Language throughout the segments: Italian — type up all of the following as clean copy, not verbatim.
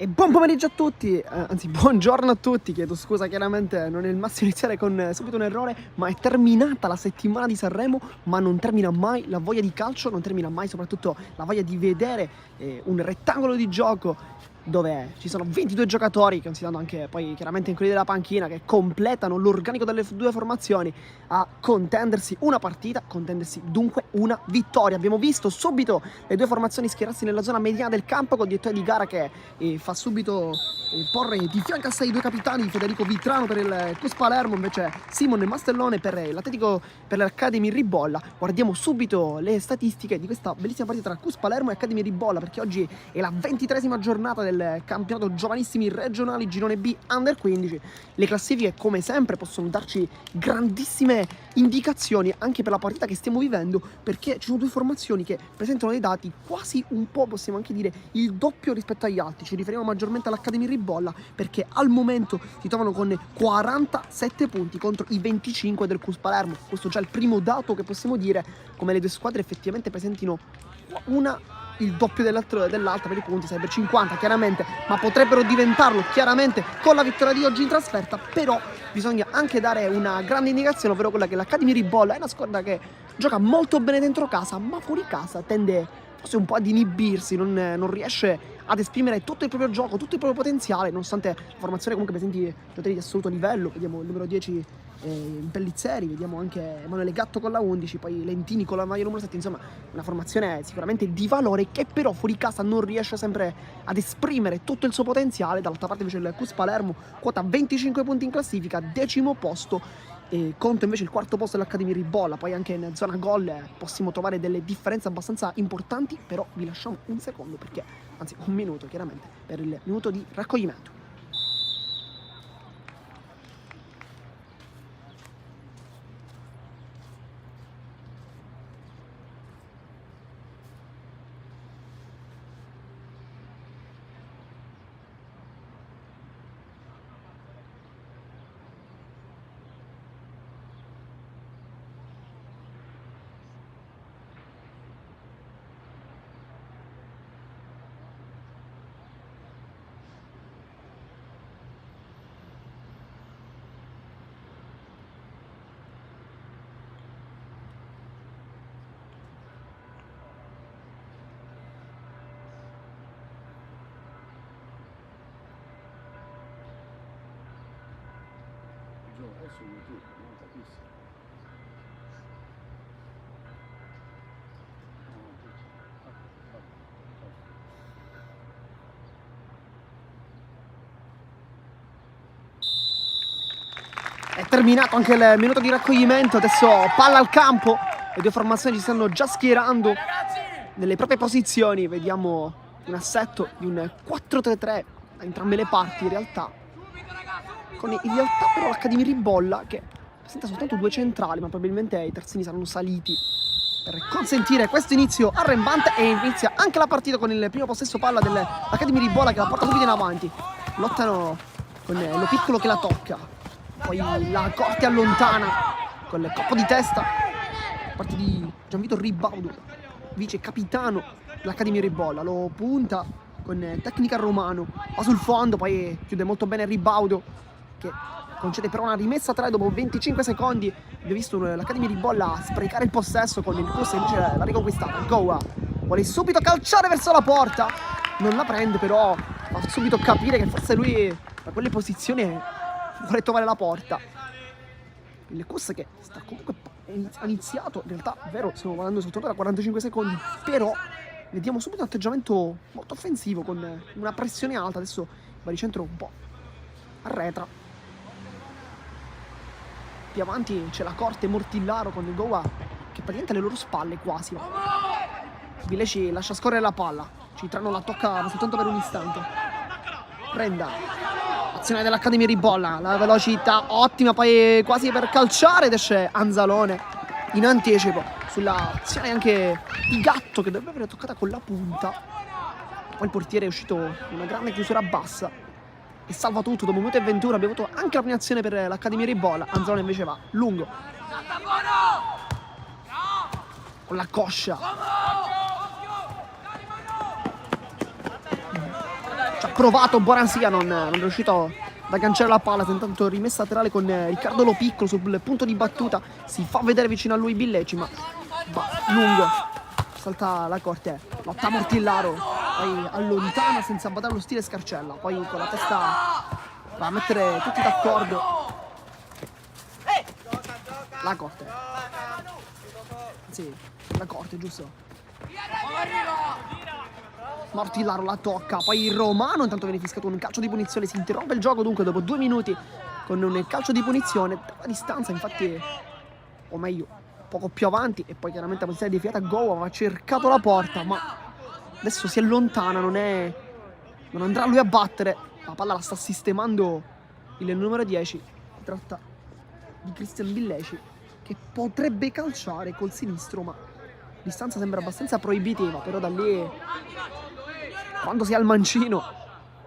E buon pomeriggio a tutti, anzi buongiorno a tutti, chiedo scusa, chiaramente non è il massimo iniziare con subito un errore, ma è terminata la settimana di Sanremo, ma non termina mai la voglia di calcio, non termina mai soprattutto la voglia di vedere un rettangolo di gioco dove ci sono 22 giocatori, considerando anche poi chiaramente quelli della panchina, che completano l'organico delle due formazioni a contendersi una partita, contendersi dunque una vittoria. Abbiamo visto subito le due formazioni schierarsi nella zona mediana del campo con il direttore di gara che fa subito porre di fianco a sé i due capitani, Federico Vitrano per il Cus Palermo, invece Simon Mastellone per l'Atletico, per l'Academy Ribolla. Guardiamo subito le statistiche di questa bellissima partita tra Cus Palermo e Academy Ribolla, perché oggi è la 23esima giornata del campionato giovanissimi regionali girone B Under 15. Le classifiche come sempre possono darci grandissime indicazioni anche per la partita che stiamo vivendo, perché ci sono due formazioni che presentano dei dati quasi un po', possiamo anche dire, il doppio rispetto agli altri. Ci riferiamo maggiormente all'Academy Ribolla, perché al momento si trovano con 47 punti contro i 25 del Cus Palermo. Questo è già il primo dato che possiamo dire come le due squadre effettivamente presentino il doppio dell'altra per i punti, sarebbe 50 chiaramente, ma potrebbero diventarlo chiaramente con la vittoria di oggi in trasferta. Però bisogna anche dare una grande indicazione, ovvero quella che l'Academy Ribolla è una squadra che gioca molto bene dentro casa, ma fuori casa tende forse un po' ad inibirsi, non riesce ad esprimere tutto il proprio gioco, tutto il proprio potenziale, nonostante la formazione comunque presenti giocatori di assoluto livello. Vediamo il numero 10 Pellizzeri, vediamo anche Emanuele Gatto con la 11, poi Lentini con la maglia numero 7, insomma una formazione sicuramente di valore che però fuori casa non riesce sempre ad esprimere tutto il suo potenziale. Dall'altra parte invece il Cus Palermo quota 25 punti in classifica, 10° posto, e conto invece il 4° posto dell'Academy Ribolla. Poi anche in zona gol possiamo trovare delle differenze abbastanza importanti, però vi lasciamo un secondo perché, anzi un minuto chiaramente, per il minuto di raccoglimento. Su YouTube, non capisco. È terminato anche il minuto di raccoglimento, adesso palla al campo, le due formazioni ci stanno già schierando nelle proprie posizioni. Vediamo un assetto di un 4-3-3 da entrambe le parti in realtà, con in realtà però l'Academy Ribolla che presenta soltanto due centrali, ma probabilmente i terzini saranno saliti per consentire questo inizio arrembante, e inizia anche la partita con il primo possesso palla dell'Academy Ribolla che la porta subito in avanti. Lottano con lo piccolo che la tocca, poi la corte allontana con il colpo di testa da parte di Gianvito Ribaudo, vice capitano dell'Academy Ribolla. Lo punta con tecnica romano, va sul fondo, poi chiude molto bene Ribaudo che concede però una rimessa a 3 dopo 25 secondi. Abbiamo visto l'Academy Ribolla sprecare il possesso con il Cus, invece l'ha riconquistata. Goa vuole subito calciare verso la porta, non la prende, però fa subito capire che forse lui da quelle posizioni vuole trovare la porta. Il Cus che sta comunque ha iniziato, in realtà è vero, stiamo parlando soltanto da 45 secondi, però vediamo subito un atteggiamento molto offensivo con una pressione alta. Adesso il baricentro un po' arretra. Più avanti c'è la corte Mortillaro con il Goa che praticamente alle loro spalle quasi. Vileci lascia scorrere la palla, Citrano la tocca soltanto per un istante. Prenda, azione dell'Academy Ribolla, la velocità ottima, poi quasi per calciare, ed esce Anzalone in anticipo sulla azione anche di Gatto che dovrebbe aver toccata con la punta. Poi il portiere è uscito in una grande chiusura bassa e salva tutto. Dopo 1 minuto e 21 abbiamo avuto anche la prima azione per l'Academy Ribolla. Anzalone invece va lungo con la coscia, provato Boransia, non è riuscito ad agganciare la palla, tentando rimessa laterale con Riccardo Lo Piccolo sul punto di battuta, si fa vedere vicino a lui Billeci, ma va lungo, salta la corte, lotta Mortillaro, poi allontana senza badare lo stile Scarcella, poi con la testa va a mettere tutti d'accordo la corte, sì, la corte, giusto? Mortillaro la tocca, poi il Romano intanto viene fiscato un calcio di punizione, si interrompe il gioco dunque dopo 2 minuti con un calcio di punizione, a distanza infatti, o meglio, poco più avanti, e poi chiaramente la posizione deviata Go aveva cercato la porta, ma adesso si allontana, non andrà lui a battere, la palla la sta sistemando il numero 10, si tratta di Cristian Billeci, che potrebbe calciare col sinistro, ma la distanza sembra abbastanza proibitiva, però da lì, quando si ha il mancino,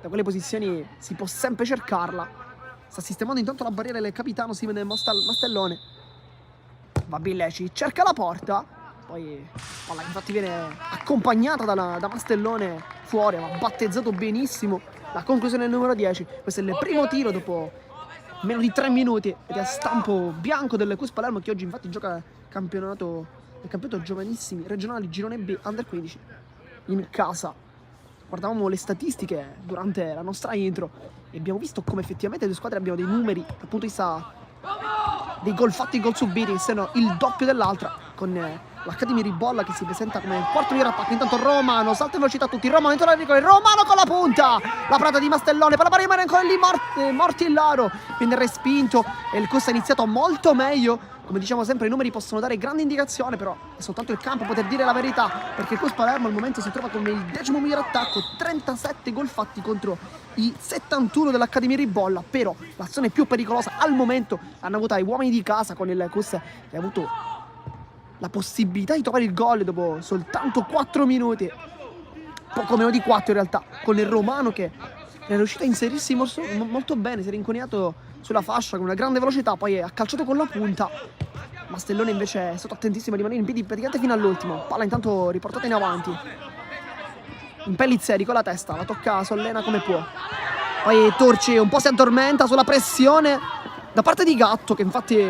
da quelle posizioni si può sempre cercarla. Sta sistemando intanto la barriera del capitano Simone Mastellone. Va Billeci, cerca la porta, poi palla infatti viene accompagnata da Mastellone fuori, ma battezzato benissimo la conclusione del numero 10. Questo è il primo tiro dopo meno di 3 minuti ed è a stampo bianco del Cus Palermo, che oggi infatti gioca il campionato giovanissimi regionali Girone B Under 15 in casa. Guardavamo le statistiche durante la nostra intro e abbiamo visto come effettivamente le due squadre abbiano dei numeri dal punto di vista dei gol fatti e gol subiti, che siano il doppio dell'altra, con l'Academy Ribolla che si presenta come il quarto miglior attacco. Intanto Romano salta in velocità tutti, Romano intorno al rigore, Romano con la punta, la parata di Mastellone, palla rimane ancora lì Mortillaro, viene respinto e il Cus ha iniziato molto meglio. Come diciamo sempre, i numeri possono dare grande indicazione, però è soltanto il campo a poter dire la verità, perché il Cus Palermo al momento si trova come il 10° miglior attacco, 37 gol fatti contro i 71 dell'Academy Ribolla. Però l'azione più pericolosa al momento l'hanno avuta gli uomini di casa, con il Cus che ha avuto la possibilità di trovare il gol dopo soltanto 4 minuti, poco meno di 4 in realtà, con il Romano che è riuscito a inserirsi molto bene, si è rinconiato sulla fascia con una grande velocità, poi ha calciato con la punta. Mastellone invece è stato attentissimo a rimanere in piedi praticamente fino all'ultimo. Palla intanto riportata in avanti, in Pellizzeri con la testa, la tocca Sollena come può. Poi Turci un po' si addormenta sulla pressione da parte di Gatto, che infatti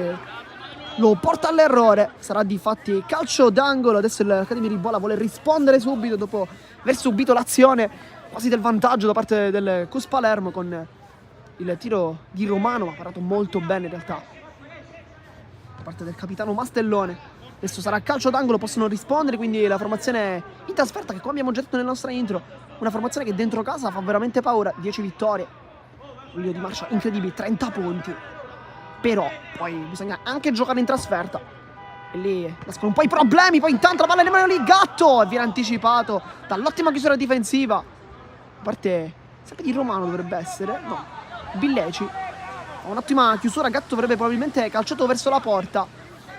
lo porta all'errore. Sarà di fatti calcio d'angolo. Adesso l'Academy Ribolla vuole rispondere subito dopo aver subito l'azione quasi del vantaggio da parte del Cus Palermo, con il tiro di Romano, ma parato molto bene in realtà da parte del capitano Mastellone. Adesso sarà calcio d'angolo, possono rispondere quindi la formazione in trasferta, che come abbiamo già detto nella nostra intro, una formazione che dentro casa fa veramente paura. 10 vittorie, un livello di marcia incredibile, 30 punti, però poi bisogna anche giocare in trasferta e lì nascono un po' i problemi. Poi intanto la palla nelle mani di Gatto e viene anticipato dall'ottima chiusura difensiva a parte sempre di Romano, dovrebbe essere, no, Billeci. Ha un'ottima chiusura, Gatto avrebbe probabilmente calciato verso la porta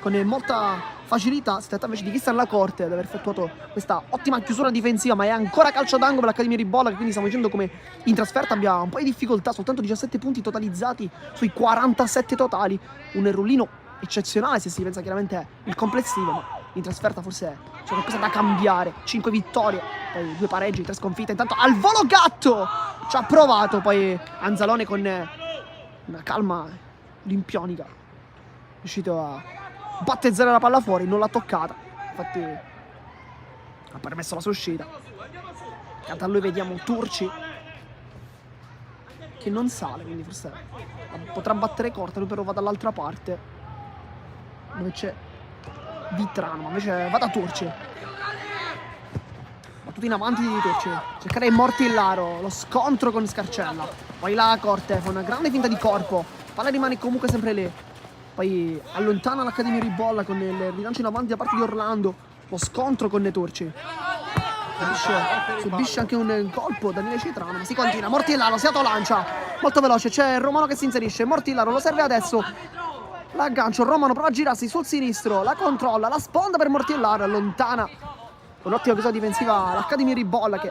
con molta facilità. Si tratta invece di Cristian Lacorte ad aver effettuato questa ottima chiusura difensiva, ma è ancora calcio d'angolo per l'Academy Ribolla, che quindi stiamo dicendo come in trasferta abbia un po' di difficoltà, soltanto 17 punti totalizzati sui 47 totali, un rullino eccezionale se si pensa chiaramente il complessivo, ma in trasferta forse c'è qualcosa da cambiare. 5 vittorie, poi 2 pareggi, 3 sconfitte. Intanto al volo Gatto ci ha provato, poi Anzalone con una calma olimpionica è riuscito a battezzare la palla fuori, non l'ha toccata, infatti ha permesso la sua uscita. Accanto a lui vediamo Turci che non sale, quindi forse potrà battere corta. Lui però va dall'altra parte dove c'è Vitrano, ma invece va da Turci, battuto in avanti di Turci, cercare Mortillaro, lo scontro con Scarcella, poi la Corte fa una grande finta di corpo, palla rimane comunque sempre lì, poi allontana l'Academy Ribolla con il rilancio in avanti da parte di Orlando, lo scontro con Turci, subisce anche un colpo Daniele Citrano, ma si continua. Mortillaro si autolancia molto veloce, c'è Romano che si inserisce, Mortillaro lo serve adesso, l'aggancio, Romano prova a girarsi sul sinistro, la controlla, la sponda per Mortillaro, allontana con un'ottima chiusura difensiva l'Academy Ribolla, che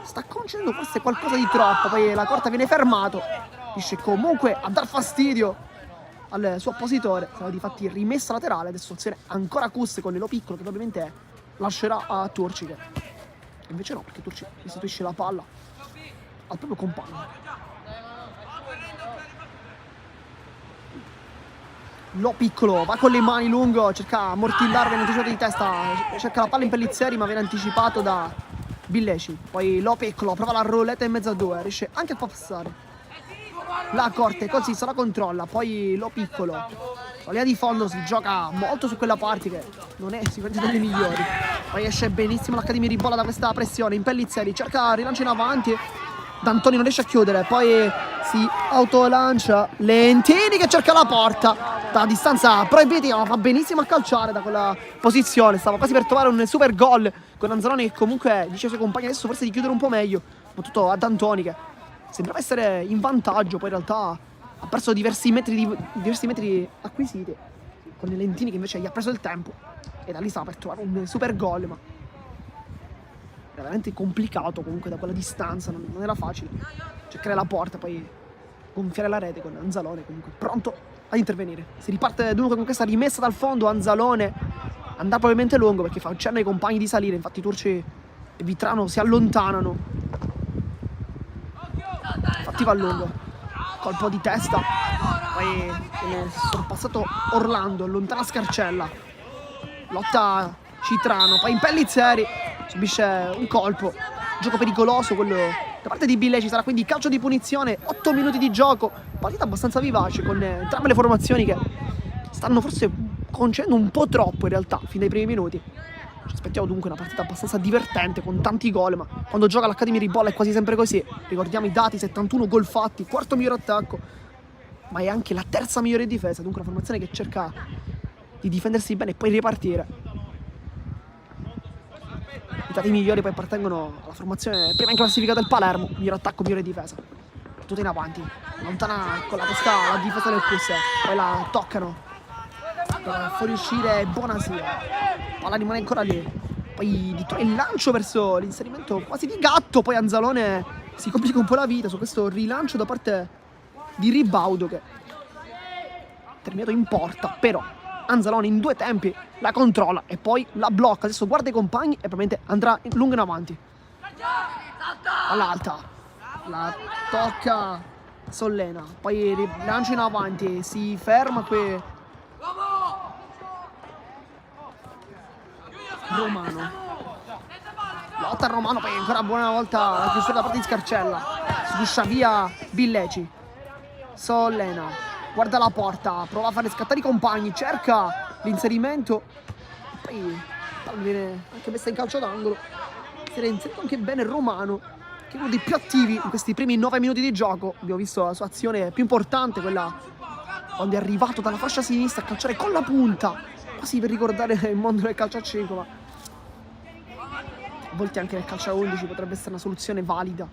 sta concedendo forse qualcosa di troppo. Poi la Corta viene fermato, riesce comunque a dar fastidio al suo oppositore, sarà di fatti rimessa laterale. Adesso azione ancora Cus con Lo Piccolo, che probabilmente lascerà a Turci, che invece no, perché Turci restituisce la palla al proprio compagno. Lo piccolo, va con le mani lungo, cerca Mortillaro, viene anticipato di testa, cerca la palla in Pellizzeri ma viene anticipato da Billeci. Poi Lo piccolo, prova la roulette in mezzo a due, riesce anche a passare. La Corte così se la controlla, poi Lo piccolo. La linea di fondo si gioca molto su quella parte che non è sicuramente delle migliori. Poi esce benissimo l'Accademia Ribolla da questa pressione, in Pellizzeri, cerca rilancio in avanti. D'Antoni non riesce a chiudere, poi si autolancia Lentini che cerca la porta da distanza proibitiva, ma fa benissimo a calciare da quella posizione, stava quasi per trovare un super gol con Anzalone che comunque dice ai suoi compagni adesso forse di chiudere un po' meglio, soprattutto ad Antoni che sembrava essere in vantaggio, poi in realtà ha perso diversi metri acquisiti con Lentini che invece gli ha preso il tempo e da lì stava per trovare un super gol, ma veramente complicato comunque da quella distanza, non era facile cercare la porta, poi gonfiare la rete con Anzalone comunque pronto a intervenire. Si riparte dunque con questa rimessa dal fondo, Anzalone andrà probabilmente lungo perché fa cenno ai compagni di salire, infatti Turci e Vitrano si allontanano, infatti va lungo, colpo di testa, poi viene sorpassato Orlando, allontana Scarcella, lotta Citrano, poi in Pellizzeri subisce un colpo, gioco pericoloso quello da parte di Billeci, sarà quindi calcio di punizione, 8 minuti di gioco, partita abbastanza vivace con entrambe le formazioni che stanno forse concedendo un po' troppo in realtà fin dai primi minuti. Ci aspettiamo dunque una partita abbastanza divertente con tanti gol, ma quando gioca l'Accademia Ribolla è quasi sempre così, ricordiamo i dati, 71 gol fatti, quarto miglior attacco, ma è anche la terza migliore difesa, dunque una formazione che cerca di difendersi bene e poi ripartire. I dati migliori poi appartengono alla formazione prima in classifica del Palermo, miglior attacco, migliore difesa. Tutto in avanti, lontana con la testa la difesa del Pus, poi la toccano per fuoriuscire Bonasia, palla rimane ancora lì, poi il lancio verso l'inserimento quasi di Gatto, poi Anzalone si complica un po' la vita su questo rilancio da parte di Ribaudo che terminato in porta, però Anzalone in due tempi la controlla e poi la blocca, adesso guarda i compagni e probabilmente andrà lungo in avanti all'alta, la tocca Sollena, poi rilancio in avanti, si ferma qui Romano, lotta Romano, poi ancora buona volta la chiusura da parte di Scarcella, si liscia via Billeci, Sollena guarda la porta, prova a fare scattare i compagni, cerca l'inserimento, poi viene anche messa in calcio d'angolo, si era inserito anche bene Romano, che è uno dei più attivi in questi primi 9 minuti di gioco. Abbiamo visto la sua azione più importante, quella quando è arrivato dalla fascia sinistra a calciare con la punta, quasi per ricordare il mondo del calcio a 5, ma a volte anche nel calcio a 11 potrebbe essere una soluzione valida.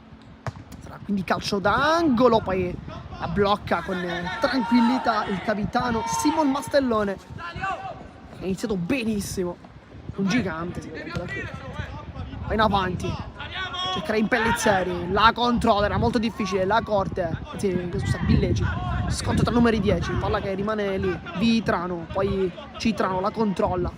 Sarà quindi calcio d'angolo, poi la blocca con tranquillità il capitano Simon Mastellone, che ha iniziato benissimo, un gigante si vede da qui. Poi in avanti cercherà in Pellizzeri, la controlla, era molto difficile, la Corte, anzi scusa, Billeci, sconto tra numeri 10, palla che rimane lì, Vitrano, poi Citrano, la controlla,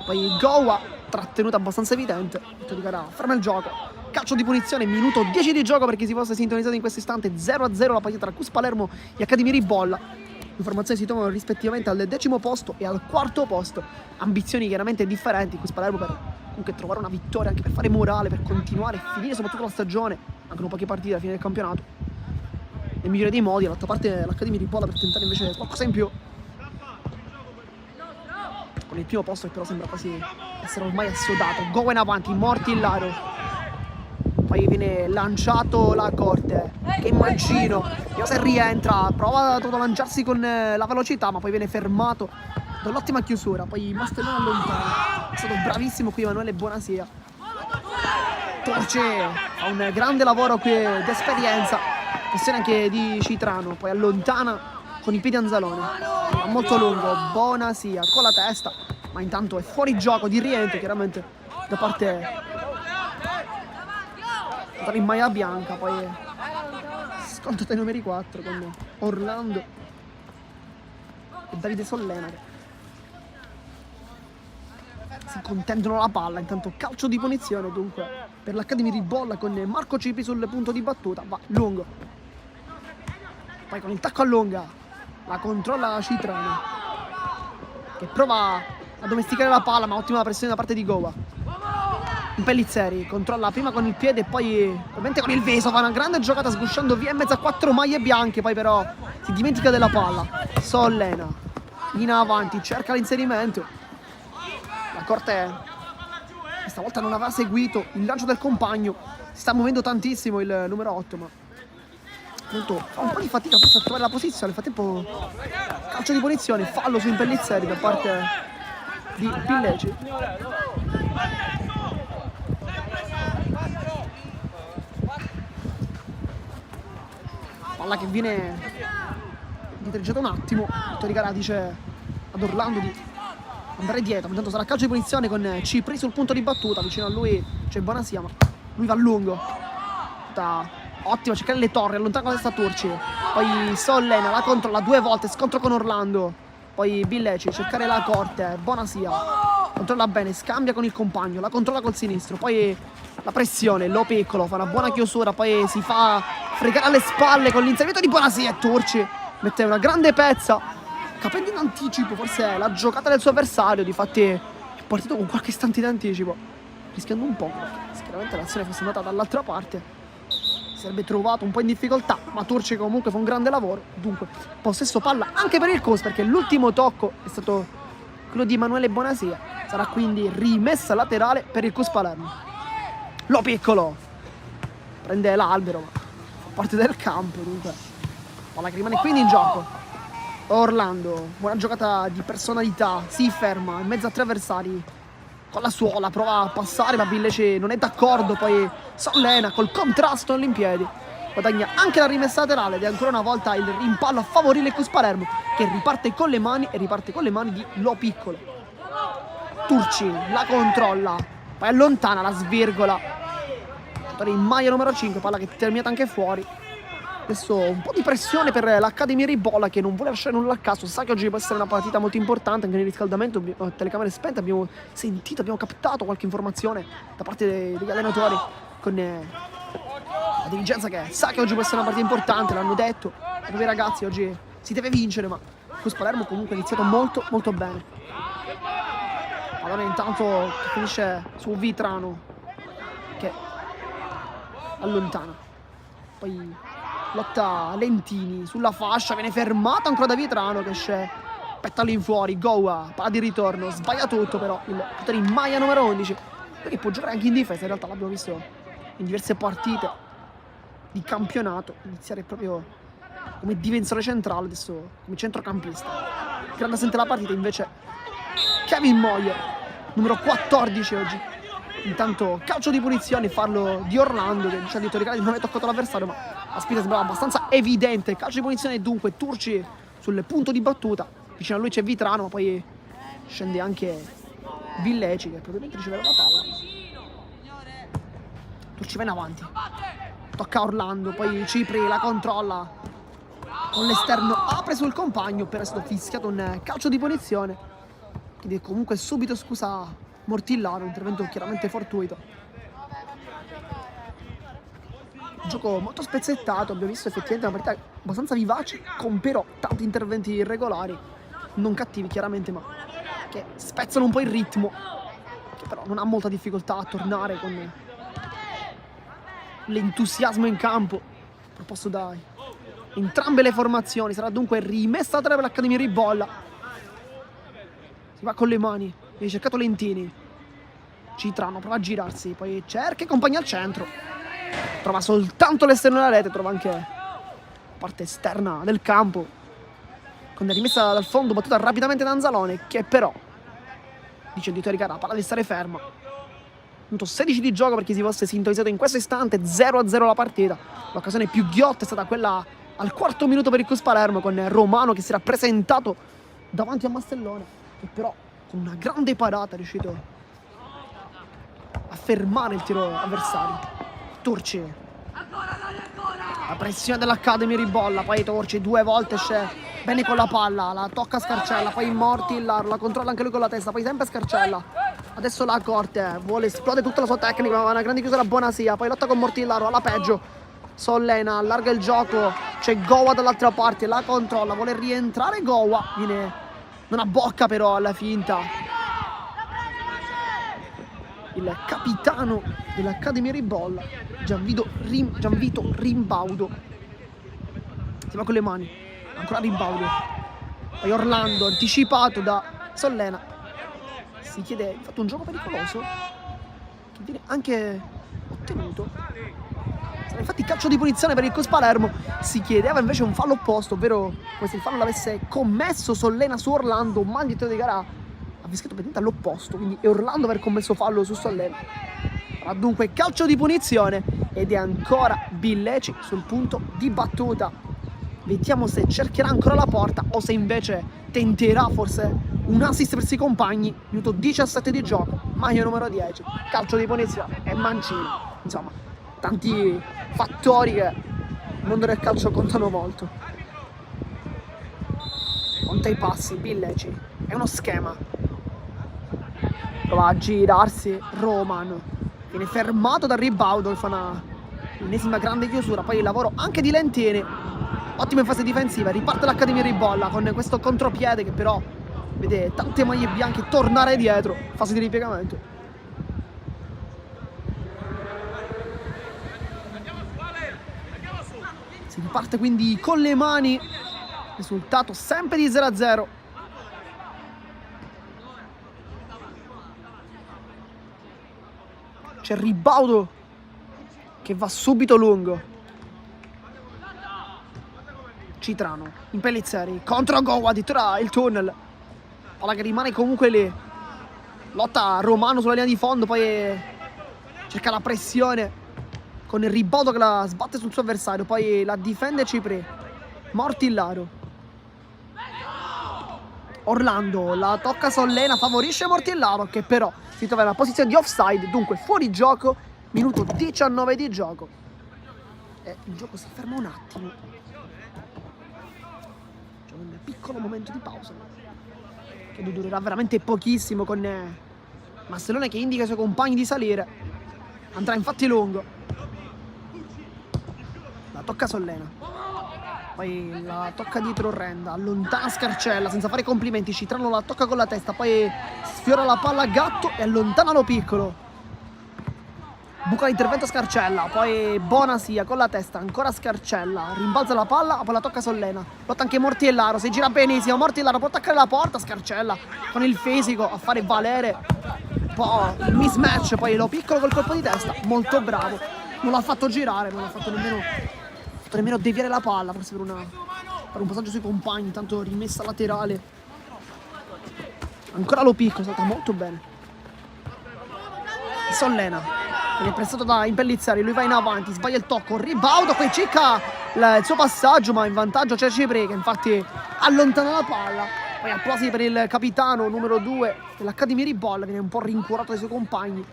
poi Gowa, trattenuta abbastanza evidente, di gara, ferma il gioco, calcio di punizione, minuto 10 di gioco per chi si fosse sintonizzato in questo istante, 0-0 la partita tra Cus Palermo e Accademia Ribolla. Le formazioni si trovano rispettivamente al 10° posto e al 4° posto, ambizioni chiaramente differenti. Cus Palermo per comunque trovare una vittoria, anche per fare morale, per continuare e finire soprattutto la stagione, mancano poche partite alla fine del campionato, nel migliore dei modi, dall'altra parte l'Accademia Ribolla per tentare invece qualcosa in più, con il primo posto che però sembra quasi essere ormai assodato. Gowa in avanti, Mortillaro, poi viene lanciato la Corte, che mancino, vediamo se rientra, prova a lanciarsi con la velocità ma poi viene fermato dall'ottima chiusura, poi Mastellone allontana, è stato bravissimo qui Emanuele Bonasia, Torce fa un grande lavoro qui d'esperienza, questione anche di Citrano, poi allontana con i piedi Anzalone, va molto lungo, Bonasia con la testa, ma intanto è fuori gioco di rientro chiaramente da parte in maglia bianca, poi sconto dai numeri 4 con Orlando e Davide Sollena che si contendono la palla. Intanto calcio di punizione dunque per l'Academy Ribolla con Marco Cipri sul punto di battuta. Va lungo, poi con il tacco a lunga la controlla Citrano, che prova a domesticare la palla, ma ottima pressione da parte di Goa. Pellizzeri controlla prima con il piede e poi ovviamente con il viso, fa una grande giocata sgusciando via in mezzo a 4 maglie bianche, poi però si dimentica della palla. Sollena in avanti, cerca l'inserimento. La Corte questa volta non aveva seguito il lancio del compagno, si sta muovendo tantissimo il numero 8, ma appunto fa un po' di fatica forse a trovare la posizione. Nel frattempo calcio di punizione, fallo su Pellizzeri da parte di Villeci. Palla che viene dietreggiata un attimo. Torigara dice ad Orlando di andare dietro. Intanto sarà calcio di punizione con Cipri sul punto di battuta. Vicino a lui c'è Bonasia, ma lui va a lungo. Ottimo, cercare le torri, allontana la testa Turci. Poi Sollena la controlla 2 volte, scontro con Orlando. Poi Villeci, cercare la Corte. Bonasia controlla bene, scambia con il compagno, la controlla col sinistro. Poi la pressione, Lo Piccolo fa una buona chiusura, poi si fa fregare alle spalle con l'inserimento di Bonasia e Turci mette una grande pezza, capendo in anticipo forse la giocata del suo avversario. Difatti è partito con qualche istante di anticipo, rischiando un po', perché sicuramente l'azione fosse andata dall'altra parte si sarebbe trovato un po' in difficoltà, ma Turci comunque fa un grande lavoro. Dunque possesso palla anche per il CUS, perché l'ultimo tocco è stato quello di Emanuele Bonasia. Sarà quindi rimessa laterale per il CUS Palermo. Lo Piccolo prende l'albero, ma fa parte del campo, dunque palla che rimane quindi in gioco. Orlando, buona giocata di personalità, si ferma in mezzo a 3 avversari con la suola, prova a passare, ma Villeci non è d'accordo. Poi Sollena col contrasto all'impiedi guadagna anche la rimessa laterale ed è ancora una volta il rimpallo a favorire il CUS Palermo, che riparte con le mani e riparte con le mani di Lo Piccolo. Turci la controlla, poi allontana, la svirgola. In maglia numero 5, palla che è terminata anche fuori. Adesso un po' di pressione per l'Academy Ribolla, che non vuole lasciare nulla a caso. Sa che oggi può essere una partita molto importante. Anche nel riscaldamento, telecamere spente, abbiamo sentito, abbiamo captato qualche informazione da parte degli allenatori con la dirigenza, che sa che oggi può essere una partita importante. L'hanno detto ai propri ragazzi, oggi si deve vincere, ma CUS Palermo comunque ha iniziato molto molto bene. Allora intanto che finisce su Vitrano, che allontana, poi lotta Lentini sulla fascia, viene fermata ancora da Vitrano che esce pettalo in fuori. Goa, palla di ritorno, sbaglia tutto, però il giocatore in maglia numero 11, perché può giocare anche in difesa, in realtà l'abbiamo visto in diverse partite di campionato iniziare proprio come difensore centrale, adesso come centrocampista. Grande assente la partita invece Kevin Moyer, numero 14 oggi. Intanto calcio di punizione, fallo di Orlando, che dice addirittura di non aver toccato l'avversario, ma la spinta sembrava abbastanza evidente. Calcio di punizione dunque, Turci sul punto di battuta, vicino a lui c'è Vitrano, ma poi scende anche Villeci, che probabilmente riceve la palla. Turci va in avanti, tocca a Orlando, poi Cipri la controlla con l'esterno, apre sul compagno, però è stato fischiato un calcio di punizione, quindi comunque subito scusa Mortillano, intervento chiaramente fortuito. Gioco molto spezzettato, abbiamo visto effettivamente una partita abbastanza vivace, con però tanti interventi irregolari, non cattivi chiaramente, ma che spezzano un po' il ritmo, che però non ha molta difficoltà a tornare con l'entusiasmo in campo proposto da entrambe le formazioni. Sarà dunque rimessa a 3 per l'Academy Ribolla. Si va con le mani, viene cercato Lentini, Citrano prova a girarsi, poi cerca e compagna al centro, trova soltanto l'esterno della rete, trova anche la parte esterna del campo con la rimessa dal fondo battuta rapidamente da Anzalone, che però dice il direttore di gara, la palla deve stare ferma. Punto 16 di gioco per chi si fosse sintonizzato in questo istante, 0-0 la partita. L'occasione più ghiotta è stata quella al 4° minuto per il CUS Palermo, con Romano che si era presentato davanti a Mastellone, che però con una grande parata è riuscito a fermare il tiro avversario. Turci, la pressione dell'Academy Ribolla, poi Turci 2 volte esce bene con la palla, la tocca Scarcella, poi Morti la controlla anche lui con la testa, poi sempre Scarcella, Adesso la Corte vuole esplodere tutta la sua tecnica, ma una grande chiusura a Bonasia, poi lotta con Mortillaro, alla peggio. Sollena allarga il gioco, c'è Gowa dall'altra parte, la controlla, vuole rientrare Gowa, viene, non abbocca però alla finta. Il capitano dell'Accademia Ribolla, Gianvito Rimbaudo. Si va con le mani, ancora Rimbaudo. Poi Orlando, anticipato da Sollena. Si chiede, fatto un gioco pericoloso che viene anche ottenuto. Sarà infatti calcio di punizione per il Cos Palermo. Si chiedeva invece un fallo opposto, ovvero come se il fallo l'avesse commesso Sollena su Orlando, ma il direttore di gara ha fischiato praticamente all'opposto, quindi è Orlando aver commesso fallo su Sollena. Ma dunque calcio di punizione ed è ancora Billeci sul punto di battuta. Vediamo se cercherà ancora la porta o se invece tenterà forse un assist per i suoi compagni. Minuto 17 di gioco, maglia numero 10, calcio di punizione e mancino. Insomma, tanti fattori che nel mondo del calcio contano molto. Conta i passi, Billeci, è uno schema. Prova a girarsi Roman, viene fermato dal Ribaudo che fa una ennesima grande chiusura. Poi il lavoro anche di Lentini, ottimo in fase difensiva. Riparte l'Accademia Ribolla con questo contropiede che però vede tante maglie bianche tornare dietro, fase di ripiegamento. Si riparte quindi con le mani, risultato sempre di 0-0. C'è Ribaudo che va subito lungo. Citrano, in Pellizzeri, contro Gowa, addirittura il tunnel. Palla che rimane comunque lì. Lotta Romano sulla linea di fondo, poi cerca la pressione con il Ribaudo che la sbatte sul suo avversario, poi la difende Cipri. Mortillaro. Orlando la tocca Sollena, favorisce Mortillaro che però si trova in una posizione di offside, dunque fuori gioco, minuto 19 di gioco. E il gioco si ferma un attimo. C'è un piccolo momento di pausa che durerà veramente pochissimo, con Masselone che indica ai suoi compagni di salire. Andrà infatti lungo. La tocca Sollena. Poi la tocca dietro Renda, allontana Scarcella senza fare complimenti. Citrano la tocca con la testa, poi sfiora la palla a Gatto e allontana lo piccolo. Buca l'intervento Scarcella, poi Bonasia con la testa, ancora Scarcella, rimbalza la palla, poi la tocca Sollena. Lotta anche Mortillaro, si gira benissimo, Mortillaro può attaccare la porta, Scarcella con il fisico a fare valere un po' il mismatch, poi lo piccolo col colpo di testa, molto bravo. Non l'ha fatto girare, non l'ha fatto nemmeno deviare la palla, forse per un passaggio sui compagni, intanto rimessa laterale. Ancora lo picco, è stata molto bene. Sollena, viene pressato da Impellizzari, lui va in avanti, sbaglia il tocco, Ribaudo, poi cicca il suo passaggio, ma in vantaggio c'è Cipri che infatti allontana la palla. Poi applausi per il capitano numero 2 dell'Accademia Ribolla, viene un po' rincuorato dai suoi compagni.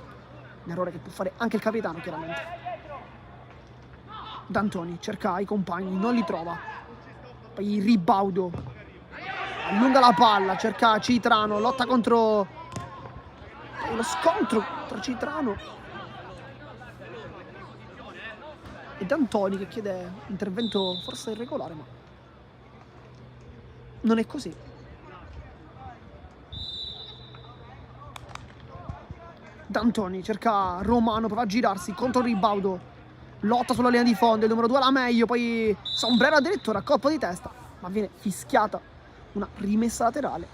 Un errore che può fare anche il capitano, chiaramente. D'Antoni cerca i compagni, non li trova. Poi Ribaudo allunga la palla, cerca Citrano, lotta contro. Poi lo scontro tra Citrano e D'Antoni che chiede intervento forse irregolare, ma non è così. D'Antoni cerca Romano, prova a girarsi contro Ribaudo. Lotta sulla linea di fondo, il numero 2 la meglio, poi Sombrero addirittura a colpo di testa, ma viene fischiata una rimessa laterale.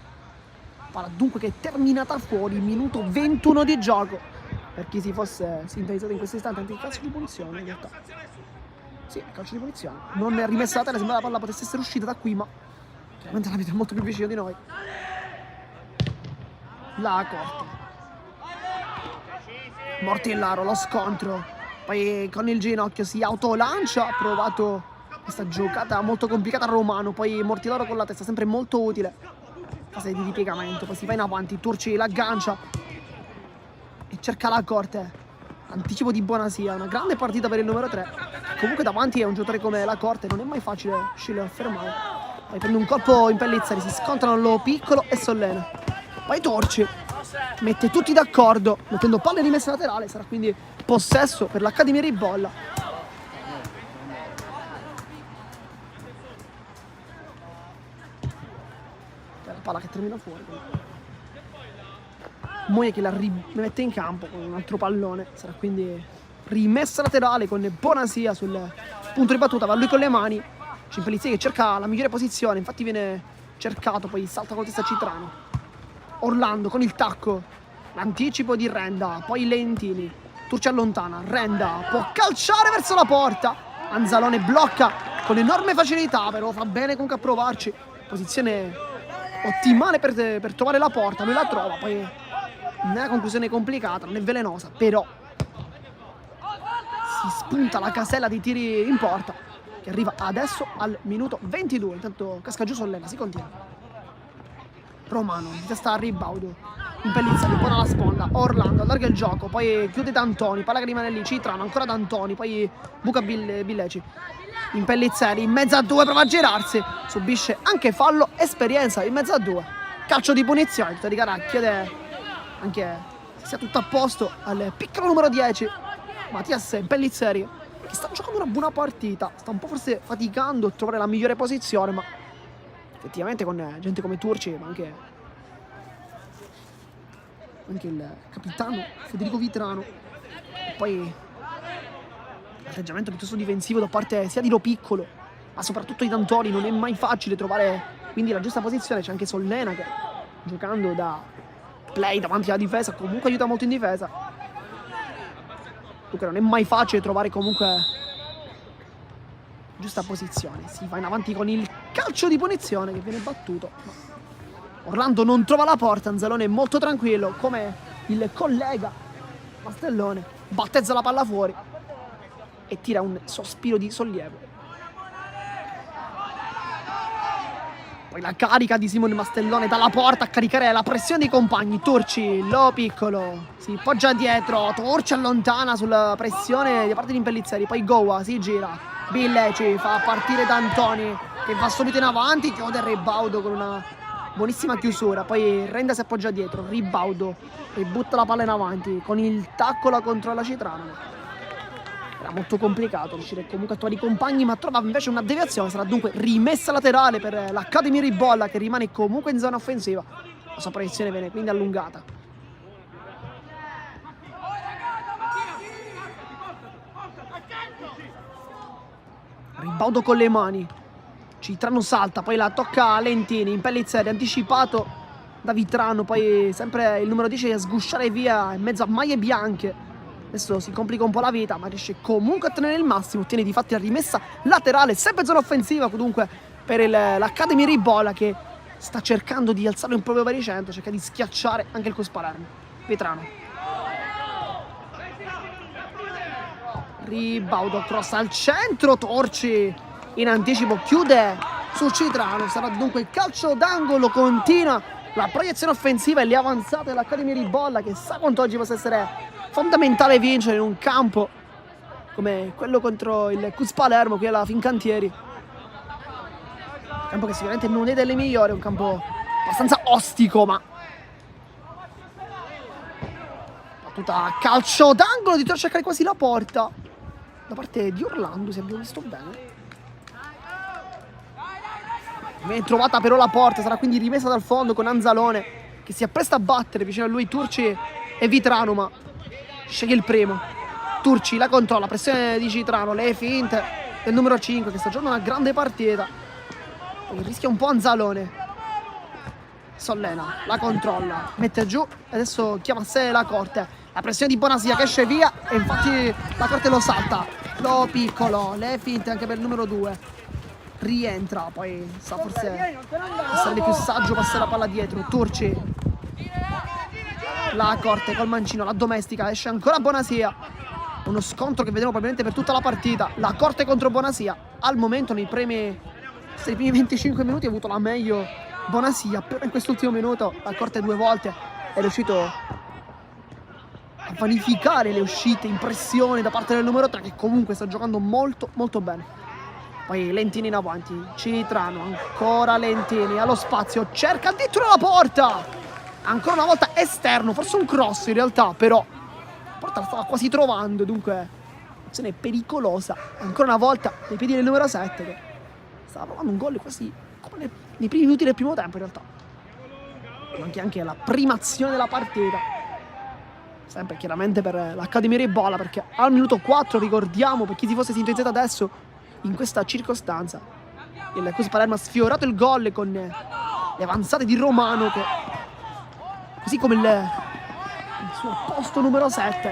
Palla dunque che è terminata fuori, minuto 21 di gioco. Per chi si fosse sintonizzato in questo istante, anche il calcio di punizione in realtà. Sì, calcio di punizione. Non è rimessa laterale, sembra la palla potesse essere uscita da qui, ma chiaramente l'arbitro è molto più vicino di noi. La Corte. Mortillaro, lo scontro. Poi con il ginocchio si autolancia, ha provato questa giocata molto complicata a Romano, poi Mortillaro con la testa, sempre molto utile. Fase di ripiegamento, poi si va in avanti, Turci l'aggancia e cerca la Corte. Anticipo di Bonasia, una grande partita per il numero 3. Comunque davanti a un giocatore come la Corte non è mai facile riuscire a fermare. Poi prende un colpo in Pellizzari, si scontrano lo piccolo e Sollena. Poi Turci mette tutti d'accordo, mettendo palle rimesse laterale, sarà quindi possesso per l'Accademia Ribolla. La palla che termina fuori. Moia che la rimette in campo con un altro pallone, sarà quindi rimessa laterale con Bonasia sul punto di battuta, va lui con le mani. Cimpelizzi che cerca la migliore posizione, infatti viene cercato, poi salta con la testa Citrano. Orlando con il tacco, l'anticipo di Renda, poi Lentini, Turci allontana, Renda può calciare verso la porta, Anzalone blocca con enorme facilità, però fa bene comunque a provarci, posizione ottimale per trovare la porta, lui la trova, poi non è una conclusione complicata, non è velenosa, però si spunta la casella dei tiri in porta, che arriva adesso al minuto 22, intanto casca giù Sollena, si continua. Romano, di testa a Ribaudo, Impellizzato, buona la sponda, Orlando allarga il gioco, poi chiude D'Antoni, palla che rimane lì, Citrano, ancora D'Antoni, poi buca Billeci. Impellizzeri in mezzo a due, prova a girarsi, subisce anche fallo, esperienza in mezzo a due, calcio di punizione, tutta di gara, chiede anche se sia tutto a posto al piccolo numero 10, Mattias Impellizzeri, che sta giocando una buona partita, sta un po' forse faticando a trovare la migliore posizione, ma effettivamente con gente come Turci, ma anche il capitano Federico Vitrano, e poi l'atteggiamento piuttosto difensivo da parte sia di Lo Piccolo ma soprattutto di D'Antoni, non è mai facile trovare quindi la giusta posizione. C'è anche Sollena che giocando da play davanti alla difesa comunque aiuta molto in difesa, dunque non è mai facile trovare comunque giusta posizione. Si va in avanti con il calcio di punizione che viene battuto, Orlando non trova la porta, Anzalone è molto tranquillo come il collega Mastellone, battezza la palla fuori e tira un sospiro di sollievo. Poi la carica di Simone Mastellone dalla porta a caricare la pressione dei compagni. Turci, Lo Piccolo, si poggia dietro, Turci allontana sulla pressione da parte di Impellizzeri, poi Goa si gira, Billeci fa partire D'Antoni che va subito in avanti, chiude il Ribaudo con una buonissima chiusura, poi Renda si appoggia dietro, Ribaudo e butta la palla in avanti con il tacco la controlla Citrano. Era molto complicato riuscire comunque a trovare i compagni, ma trova invece una deviazione. Sarà dunque rimessa laterale per l'Accademia Ribolla, che rimane comunque in zona offensiva. La sua proiezione viene quindi allungata. Ribaudo con le mani, Citrano salta, poi la tocca a Lentini, Impellizzeri anticipato da Vitrano, poi sempre il numero 10 a sgusciare via in mezzo a maglie bianche. Adesso si complica un po' la vita, ma riesce comunque a tenere il massimo. Ottiene di fatti la rimessa laterale, sempre zona offensiva comunque per l'Accademia Ribolla, che sta cercando di alzare un proprio baricentro, cerca di schiacciare anche il Cus Palermo. Vitrano, Ribaudo, cross al centro, Torci in anticipo chiude su Citrano. Sarà dunque il calcio d'angolo, continua la proiezione offensiva e le avanzate dell'Accademia Ribolla, che sa quanto oggi possa essere fondamentale vincere in un campo come quello contro il Cus Palermo qui alla Fincantieri, campo che sicuramente non è delle migliori, un campo abbastanza ostico, ma battuta a calcio d'angolo di cercare quasi la porta da parte di Orlando, se abbiamo visto bene. Viene trovata però la porta, sarà quindi rimessa dal fondo con Anzalone che si appresta a battere vicino a lui Turci e Vitrano, ma sceglie il primo. Turci la controlla, pressione di Citrano, le finte del numero 5 che sta giocando una grande partita, poi rischia un po' Anzalone. Sollena la controlla, mette giù e adesso chiama a sé la Corte, la pressione di Bonasia che esce via e infatti la Corte lo salta. Lo Piccolo, le finte anche per il numero 2, rientra, poi sa forse sarebbe più saggio passare la palla dietro. Turci, la Corte col mancino, la domestica, esce ancora Bonasia, uno scontro che vedremo probabilmente per tutta la partita. La Corte contro Bonasia, al momento nei primi 25 minuti ha avuto la meglio Bonasia, però in quest'ultimo minuto la Corte 2 volte è riuscito a vanificare le uscite in pressione da parte del numero 3, che comunque sta giocando molto molto bene. Poi Lentini in avanti, Citrano, ancora Lentini allo spazio, cerca addirittura la porta, Ancora una volta esterno, forse un cross in realtà, però la porta la stava quasi trovando, dunque azione pericolosa. Ancora una volta nei piedi del numero 7 che stava provando un gol quasi come nei primi minuti del primo tempo in realtà. Anche la prima azione della partita, sempre chiaramente per l'Accademia Ribolla, perché al minuto 4, ricordiamo per chi si fosse sintonizzato adesso in questa circostanza, il Cus Palermo ha sfiorato il gol con le avanzate di Romano che, così come il suo posto numero 7,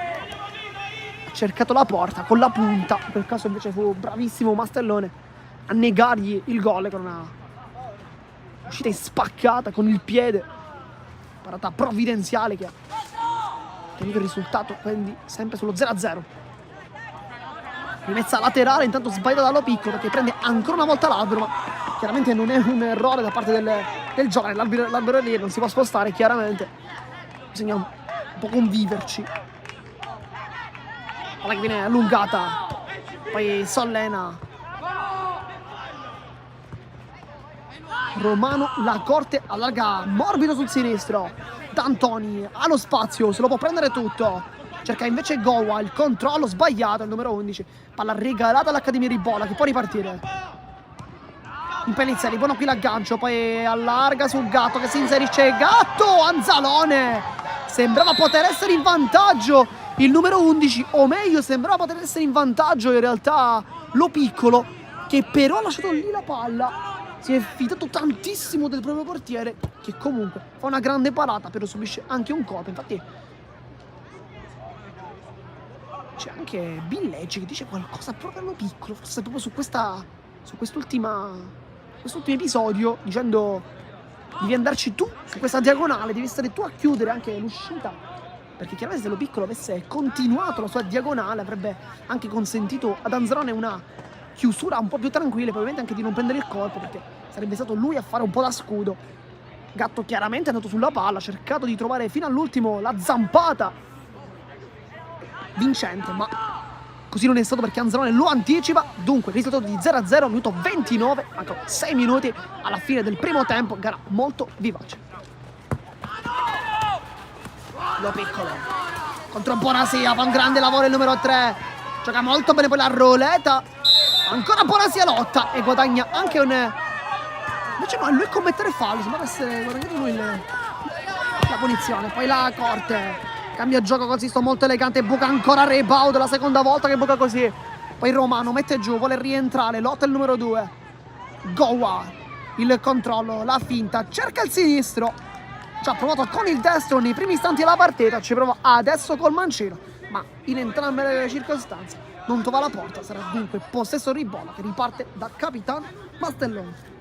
ha cercato la porta con la punta. In quel caso invece fu bravissimo Mastellone a negargli il gol con una uscita spaccata con il piede, parata provvidenziale che ha tenuto il risultato, quindi sempre sullo 0-0. Rimessa laterale intanto sbagliata dallo Piccolo, perché prende ancora una volta l'albero, ma chiaramente non è un errore da parte del giovane. L'albero lì non si può spostare, chiaramente bisogna un po' conviverci. Palla che viene allungata, poi Sollena, Romano, la corte allarga morbido sul sinistro. D'Antoni ha lo spazio, se lo può prendere tutto, cerca invece Gowa, il controllo sbagliato, il numero 11, palla regalata all'Accademia Ribolla che può ripartire. Impellizzeri, buono qui l'aggancio, poi allarga sul Gatto che si inserisce. Gatto, Anzalone, sembrava poter essere in vantaggio il numero 11, o meglio sembrava poter essere in vantaggio in realtà Lo Piccolo, che però ha lasciato lì la palla. Si è fidato tantissimo del proprio portiere, che comunque fa una grande parata, però subisce anche un colpo. Infatti c'è anche Billeggi che dice qualcosa proprio allo Piccolo, forse proprio su quest'ultimo episodio, dicendo devi andarci tu su questa diagonale, devi stare tu a chiudere anche l'uscita, perché chiaramente se Lo Piccolo avesse continuato la sua diagonale avrebbe anche consentito ad Anzalone una chiusura un po' più tranquilla, probabilmente anche di non prendere il colpo, perché sarebbe stato lui a fare un po' da scudo. Gatto chiaramente è andato sulla palla, ha cercato di trovare fino all'ultimo la zampata vincente, ma così non è stato, perché Anzalone lo anticipa. Dunque il risultato di 0-0, minuto 29, mancano 6 minuti alla fine del primo tempo, gara molto vivace. Lo Piccolo contro Bonasia, fa un grande lavoro il numero 3, gioca molto bene poi la roleta. Ancora Bonasia lotta e guadagna anche un... Invece no, lui commettere fallo, sembra essere guadagnato lui la punizione. Poi la corte, cambia gioco così, sto molto elegante, buca ancora rebound, la seconda volta che buca così. Poi Romano mette giù, vuole rientrare, lotta il numero 2. Gowa, il controllo, la finta, cerca il sinistro. Ci ha provato con il destro nei primi istanti della partita, ci prova adesso col mancino, ma in entrambe le circostanze non trova la porta. Sarà dunque possesso Ribolla che riparte da capitano Mastellone.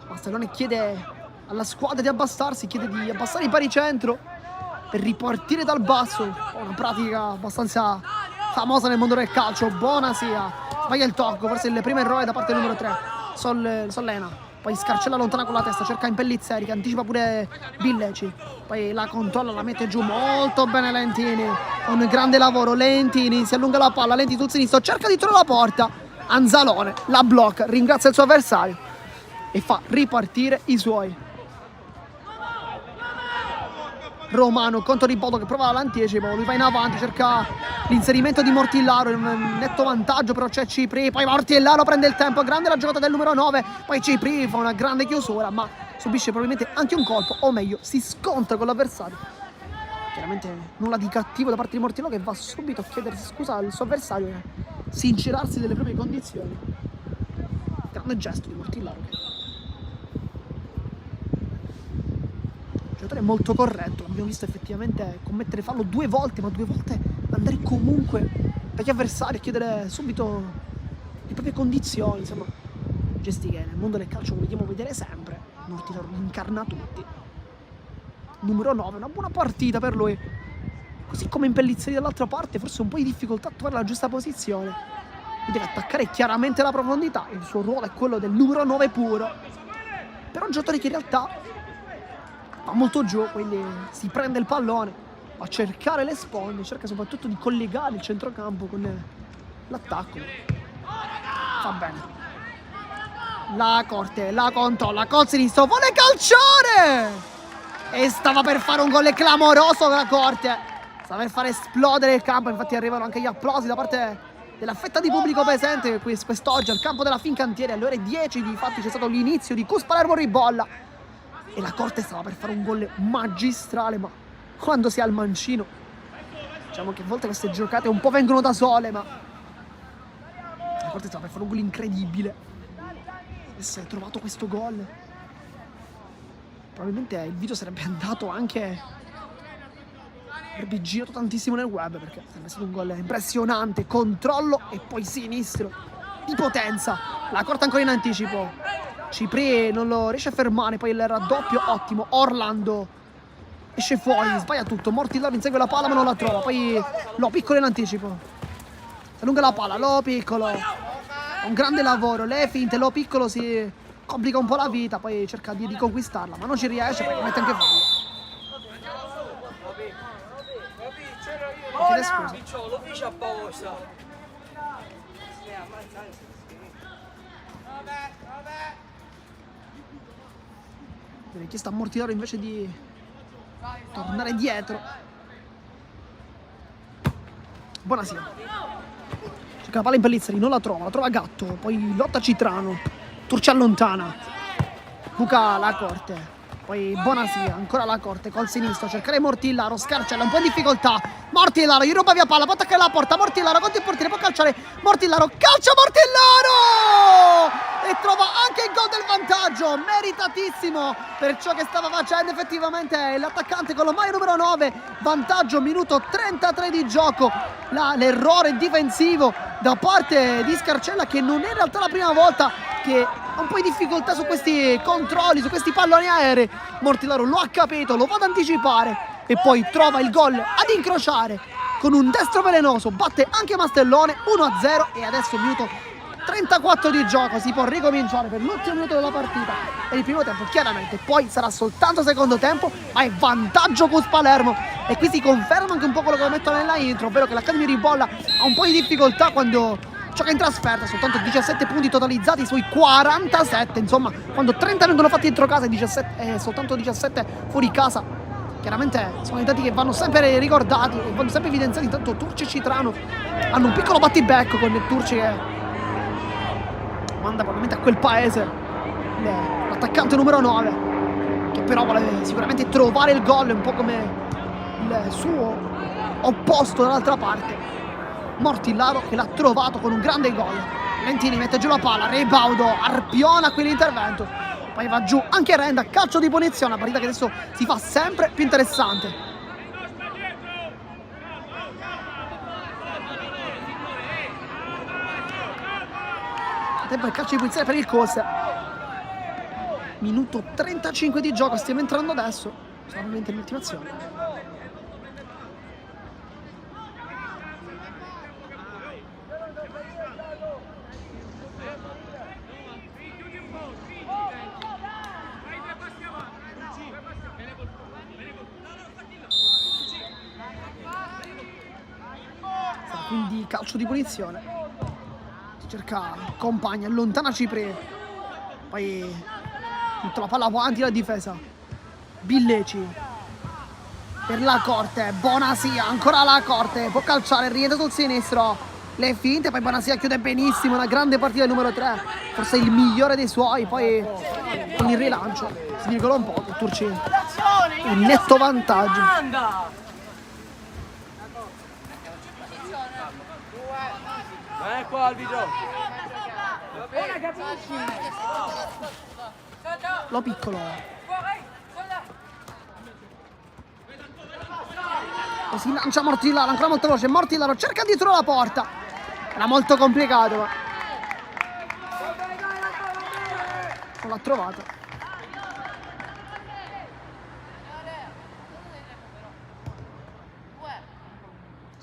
Mastellone chiede alla squadra di abbassarsi, chiede di abbassare il baricentro per ripartire dal basso. Una pratica abbastanza famosa nel mondo del calcio. Bonasia sbaglia il tocco, forse il primo errore da parte del numero 3 Sollena. Poi scarcella lontana con la testa, cerca Impellizzeri che anticipa pure Billeci. Poi la controlla, la mette giù molto bene Lentini. Un grande lavoro, Lentini si allunga la palla, Lentini sul sinistro, cerca di trovare la porta. Anzalone la blocca, ringrazia il suo avversario e fa ripartire i suoi. Romano contro Ribodo che prova l'anticipo, lui va in avanti, cerca l'inserimento di Mortillaro, un netto vantaggio, però c'è Cipri, poi Mortillaro prende il tempo, grande la giocata del numero 9, poi Cipri fa una grande chiusura, ma subisce probabilmente anche un colpo, o meglio si scontra con l'avversario. Chiaramente nulla di cattivo da parte di Mortillaro, che va subito a chiedersi scusa al suo avversario e sincerarsi delle proprie condizioni. Grande gesto di Mortillaro, giocatore molto corretto, l'abbiamo visto effettivamente commettere fallo 2 volte, ma 2 volte andare comunque per gli avversari a chiedere subito le proprie condizioni. Insomma, gesti che nel mondo del calcio vogliamo vedere sempre. Mortillaro incarna tutti. Numero 9, una buona partita per lui, così come Impellizzeri dall'altra parte, forse un po' di difficoltà a trovare la giusta posizione. Lui deve attaccare chiaramente la profondità, il suo ruolo è quello del numero 9 puro, però un giocatore che in realtà va molto giù, quindi si prende il pallone, va a cercare le sponde, cerca soprattutto di collegare il centrocampo con l'attacco. Fa bene. La Corte, la controlla col sinistro, vuole calciare! E stava per fare un gol clamoroso la Corte. Stava per fare esplodere il campo, infatti arrivano anche gli applausi da parte della fetta di pubblico presente quest'oggi al campo della Fincantieri. Alle ore 10 infatti c'è stato l'inizio di Cus Palermo Ribolla e la Corte stava per fare un gol magistrale, ma quando si ha il mancino, diciamo che a volte queste giocate un po' vengono da sole, ma la Corte stava per fare un gol incredibile. E se hai trovato questo gol, probabilmente il video sarebbe andato anche, avrebbe girato tantissimo nel web, perché sarebbe stato un gol impressionante, controllo e poi sinistro di potenza. La Corte ancora in anticipo, Cipri non lo riesce a fermare, poi il raddoppio ottimo, Orlando esce fuori, sbaglia tutto, Mortillaro insegue la palla ma non la trova, poi Lo Piccolo in anticipo, si allunga la palla, Lo Piccolo, un grande lavoro, le finte, Lo Piccolo si complica un po' la vita, poi cerca di conquistarla ma non ci riesce, poi mette anche fallo. Lo dice apposta. Richiesta a Mortillaro invece di tornare dietro. Buonasera. Cerca la palla in Pellizzari, non la trova Gatto, poi lotta Citrano, Turci allontana, buca la Corte, poi Bonassia, ancora la Corte col sinistro, cercare Mortillaro, scarcella un po' in difficoltà, Mortillaro gli ruba via palla, può attaccare la porta, Mortillaro contro il portiere, può calciare, Mortillaro, calcia Mortillaro! E trova anche il gol del vantaggio, meritatissimo per ciò che stava facendo effettivamente l'attaccante con la maglia numero 9, vantaggio minuto 33 di gioco, l'errore difensivo da parte di Scarcella, che non è in realtà la prima volta che ha un po' di difficoltà su questi controlli, su questi palloni aerei. Mortillaro lo ha capito, lo va ad anticipare e poi trova il gol ad incrociare con un destro velenoso, batte anche Mastellone 1-0 e adesso minuto 34 di gioco, si può ricominciare per l'ultimo minuto della partita e il primo tempo chiaramente poi sarà soltanto secondo tempo, ma è vantaggio Cus Palermo e qui si conferma anche un po' quello che ho detto nella intro, ovvero che l'Accademia Ribolla ha un po' di difficoltà quando gioca in trasferta, soltanto 17 punti totalizzati sui 47, insomma quando 30 vengono fatti dentro casa e soltanto 17 fuori casa, chiaramente sono i dati che vanno sempre ricordati e vanno sempre evidenziati. Intanto Turci e Citrano hanno un piccolo battibecco con il Turci che manda probabilmente a quel paese l'attaccante numero 9, che però vuole sicuramente trovare il gol, un po' come il suo opposto dall'altra parte, Mortillaro, che l'ha trovato con un grande gol. Lentini mette giù la palla, Rebaudo arpiona quell'intervento, poi va giù anche Renda, calcio di punizione, una partita che adesso si fa sempre più interessante. Tempo il calcio di punizione per il Cos. Minuto 35 di gioco, stiamo entrando adesso, solamente l'ultima azione. Quindi calcio di punizione. Cerca compagni, allontana Cipri, poi tutta la palla avanti la difesa, Billeci per la Corte, Bonassia, ancora la Corte, può calciare, rientra sul sinistro, le finte, poi Bonassia chiude benissimo, una grande partita del numero 3, forse il migliore dei suoi, poi con il rilancio si virgola un po', Turci un netto vantaggio. Ecco arbitro. Ora capisci? Lo Piccolo. E si lancia Mortillaro, ancora molto veloce, Mortillaro cerca dietro la porta. Era molto complicato, ma non l'ha trovato.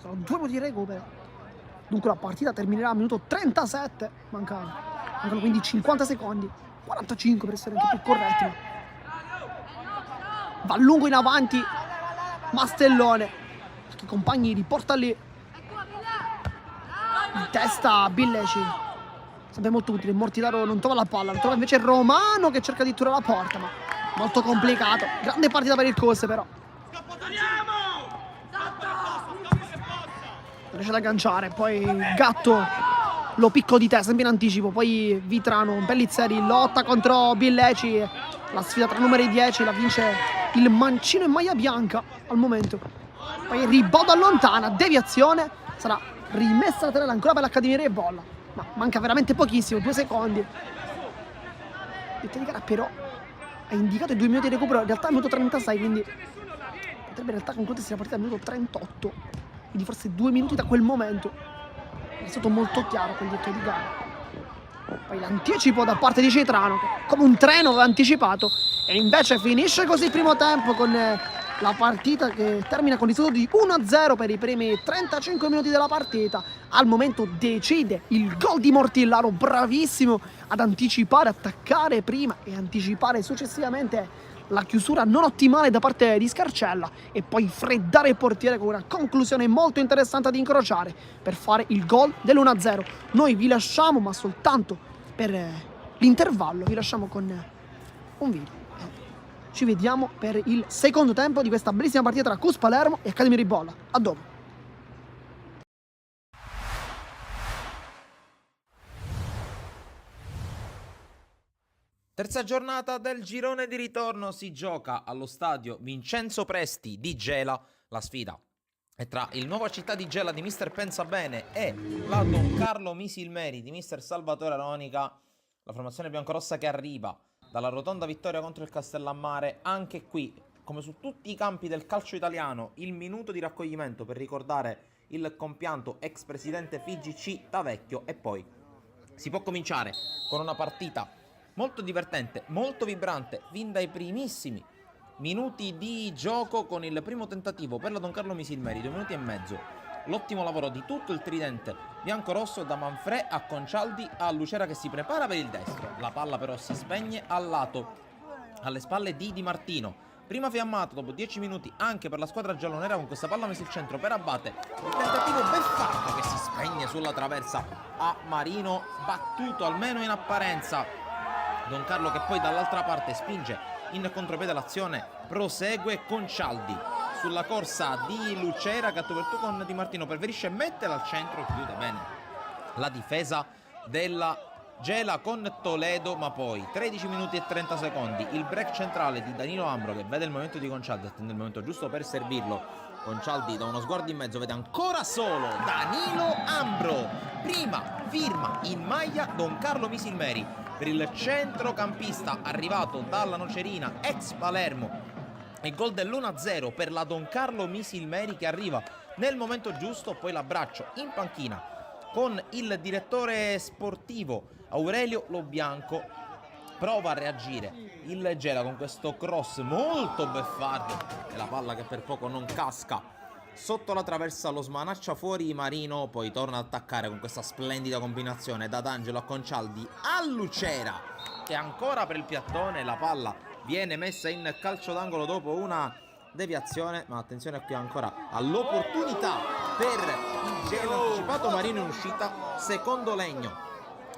Sono 2 minuti di recupero. Dunque la partita terminerà a minuto 37, mancano quindi 50 secondi, 45 per essere anche più corretti. Va lungo in avanti Mastellone, perché i compagni li porta lì. In testa Billeci, sarebbe molto utile. Mortitaro non trova la palla, lo trova invece Romano che cerca addirittura la porta, ma molto complicato. Grande partita per il Cos però. Riesce ad agganciare, poi Gatto lo picco di testa, sempre in anticipo, poi Vitrano, Pellizzeri lotta contro Billeci, la sfida tra numeri 10, la vince il mancino in maglia bianca al momento. Poi Ribodo allontana, deviazione, sarà rimessa laterale ancora per l'Accademia Rebolla, ma manca veramente pochissimo, 2 secondi. Il di gara però ha indicato i 2 minuti di recupero, in realtà è minuto 36, quindi potrebbe in realtà concludersi la partita al minuto 38. Quindi forse 2 minuti da quel momento. È stato molto chiaro quel diritto di gara. Poi l'anticipo da parte di Cetrano, che come un treno aveva anticipato. E invece finisce così il primo tempo con la partita che termina con il risultato di 1-0 per i primi 35 minuti della partita. Al momento decide il gol di Mortillaro, bravissimo ad anticipare, attaccare prima e anticipare successivamente la chiusura non ottimale da parte di Scarcella e poi freddare il portiere con una conclusione molto interessante ad incrociare per fare il gol dell'1-0. Noi vi lasciamo, ma soltanto per l'intervallo, vi lasciamo con un video. Ci vediamo per il secondo tempo di questa bellissima partita tra Cus Palermo e Accademia Ribolla. A dopo. Terza giornata del girone di ritorno, si gioca allo stadio Vincenzo Presti di Gela. La sfida è tra il Nuova Città di Gela di mister Pensabene e la Don Carlo Misilmeri di mister Salvatore Aronica. La formazione biancorossa che arriva dalla rotonda vittoria contro il Castellammare. Anche qui, come su tutti i campi del calcio italiano, il minuto di raccoglimento per ricordare il compianto ex presidente FIGC Tavecchio, e poi si può cominciare con una partita molto divertente, molto vibrante, fin dai primissimi minuti di gioco, con il primo tentativo per la Don Carlo Misilmeri, 2 minuti e mezzo. L'ottimo lavoro di tutto il tridente biancorosso, da Manfrè a Concialdi a Lucera che si prepara per il destro. La palla però si spegne al lato, alle spalle di Di Martino. Prima fiammata dopo 10 minuti anche per la squadra giallonera, con questa palla messa il centro per Abate. Il tentativo beffardo che si spegne sulla traversa a Marino, battuto almeno in apparenza. Don Carlo che poi dall'altra parte spinge in contropiede l'azione, prosegue Concialdi sulla corsa di Lucera che ha coperto con Di Martino, preferisce metterla al centro e chiude bene la difesa della Gela con Toledo. Ma poi 13 minuti e 30 secondi, il break centrale di Danilo Ambro che vede il momento di Concialdi, attende il momento giusto per servirlo. Concialdi da uno sguardo in mezzo vede ancora solo Danilo Ambro, prima firma in maglia Don Carlo Misilmeri per il centrocampista arrivato dalla Nocerina, ex Palermo. Il gol dell'1-0 per la Don Carlo Misilmeri che arriva nel momento giusto. Poi l'abbraccio in panchina con il direttore sportivo Aurelio Lobianco. Prova a reagire il Gela con questo cross molto beffardo e la palla che per poco non casca sotto la traversa, lo smanaccia fuori Marino, poi torna ad attaccare con questa splendida combinazione da D'Angelo a Concialdi a Lucera che ancora per il piattone. La palla viene messa in calcio d'angolo dopo una deviazione, ma attenzione qui ancora all'opportunità per il Gela anticipato. Marino in uscita, secondo legno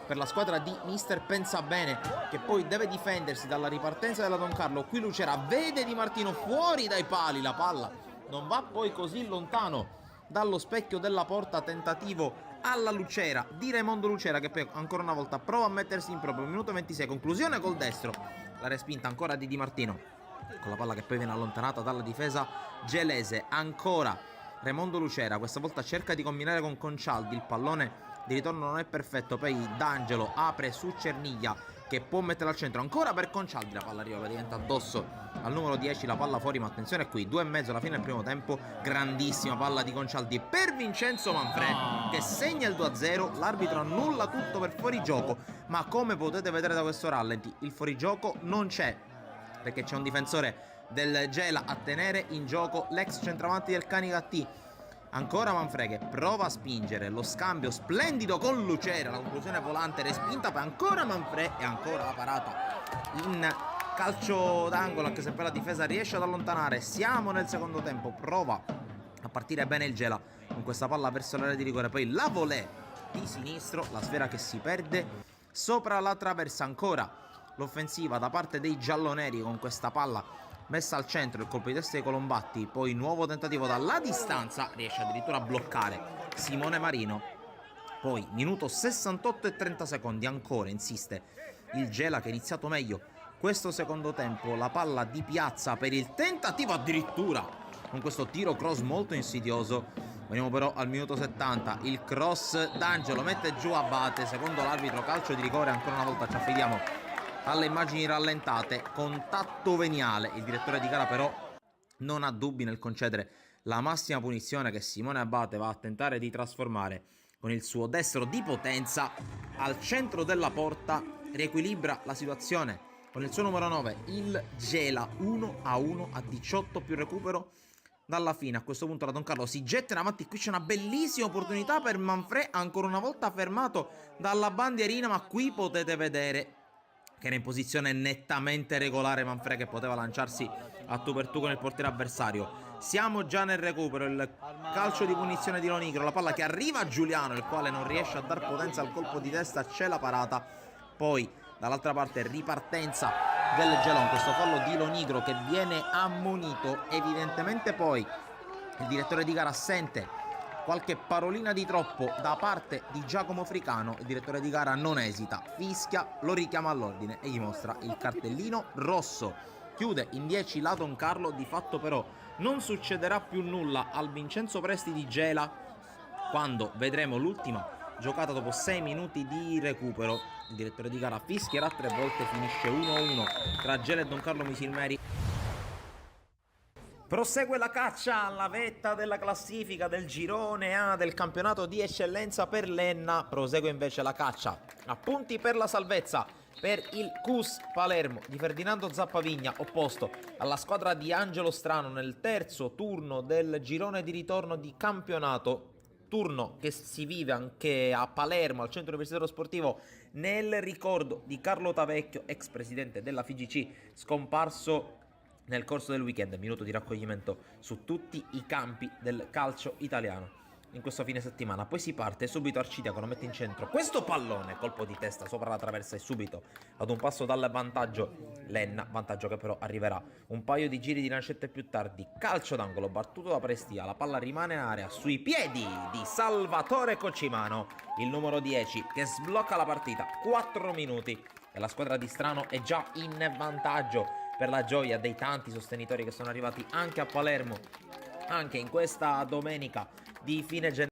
per la squadra di mister Pensabene che poi deve difendersi dalla ripartenza della Don Carlo. Qui Lucera vede Di Martino fuori dai pali, la palla non va poi così lontano dallo specchio della porta. Tentativo alla Lucera di Raimondo Lucera che poi ancora una volta prova a mettersi in proprio, minuto 26, conclusione col destro, la respinta ancora di Di Martino con la palla che poi viene allontanata dalla difesa gelese. Ancora Raimondo Lucera, questa volta cerca di combinare con Concialdi, il pallone di ritorno non è perfetto, poi D'Angelo apre su Cerniglia che può mettere al centro, ancora per Concialdi, la palla arriva praticamente addosso al numero 10, la palla fuori, ma attenzione qui, 2,5 alla fine del primo tempo, grandissima palla di Concialdi per Vincenzo Manfrè che segna il 2-0, l'arbitro annulla tutto per fuorigioco, ma come potete vedere da questo rallenti il fuorigioco non c'è, perché c'è un difensore del Gela a tenere in gioco l'ex centravanti del Canicattì. Ancora Manfrè che prova a spingere, lo scambio splendido con Lucera, la conclusione volante respinta, poi ancora Manfrè e ancora la parata in calcio d'angolo, anche se poi la difesa riesce ad allontanare. Siamo nel secondo tempo, prova a partire bene il Gela con questa palla verso l'area di rigore, poi la volée di sinistro, la sfera che si perde sopra la traversa. Ancora l'offensiva da parte dei gialloneri con questa palla messa al centro, il colpo di testa di Colombatti, poi nuovo tentativo dalla distanza, riesce addirittura a bloccare Simone Marino. Poi minuto 68 e 30 secondi, ancora insiste il Gela che ha iniziato meglio questo secondo tempo, la palla di Piazza per il tentativo addirittura con questo tiro cross molto insidioso. Veniamo però al minuto 70, il cross d'Angelo mette giù Abate, secondo l'arbitro calcio di rigore, ancora una volta ci affidiamo alle immagini rallentate, contatto veniale. Il direttore di gara però non ha dubbi nel concedere la massima punizione che Simone Abate va a tentare di trasformare con il suo destro di potenza al centro della porta, riequilibra la situazione con il suo numero 9, il Gela, 1-1 a 18 più recupero dalla fine. A questo punto la Don Carlo si getta in avanti, qui c'è una bellissima opportunità per Manfrè, ancora una volta fermato dalla bandierina, ma qui potete vedere che era in posizione nettamente regolare Manfrè, che poteva lanciarsi a tu per tu con il portiere avversario. Siamo già nel recupero, il calcio di punizione di Lonigro, la palla che arriva a Giuliano, il quale non riesce a dar potenza al colpo di testa, c'è la parata. Poi dall'altra parte ripartenza del Gela con questo fallo di Lonigro che viene ammonito. Evidentemente poi il direttore di gara assente, qualche parolina di troppo da parte di Giacomo Fricano, il direttore di gara non esita, fischia, lo richiama all'ordine e gli mostra il cartellino rosso. Chiude in 10 la Don Carlo, di fatto però non succederà più nulla al Vincenzo Presti di Gela quando vedremo l'ultima giocata dopo 6 minuti di recupero. Il direttore di gara fischierà 3 volte, finisce 1-1 tra Gela e Don Carlo Misilmeri. Prosegue la caccia alla vetta della classifica del girone A del campionato di eccellenza per l'Enna. Prosegue invece la caccia a punti per la salvezza per il CUS Palermo di Ferdinando Zappavigna, opposto alla squadra di Angelo Strano nel terzo turno del girone di ritorno di campionato. Turno che si vive anche a Palermo, al centro universitario sportivo, nel ricordo di Carlo Tavecchio, ex presidente della FIGC, scomparso nel corso del weekend. Minuto di raccoglimento su tutti i campi del calcio italiano in questo fine settimana. Poi si parte subito Arcitiaco, mette in centro questo pallone, colpo di testa sopra la traversa e subito ad un passo dal vantaggio l'Enna, vantaggio che però arriverà un paio di giri di lancette più tardi. Calcio d'angolo battuto da Prestia, la palla rimane in area sui piedi di Salvatore Coccimano, il numero 10 che sblocca la partita. 4 minuti e la squadra di Strano è già in vantaggio, per la gioia dei tanti sostenitori che sono arrivati anche a Palermo anche in questa domenica di fine gennaio.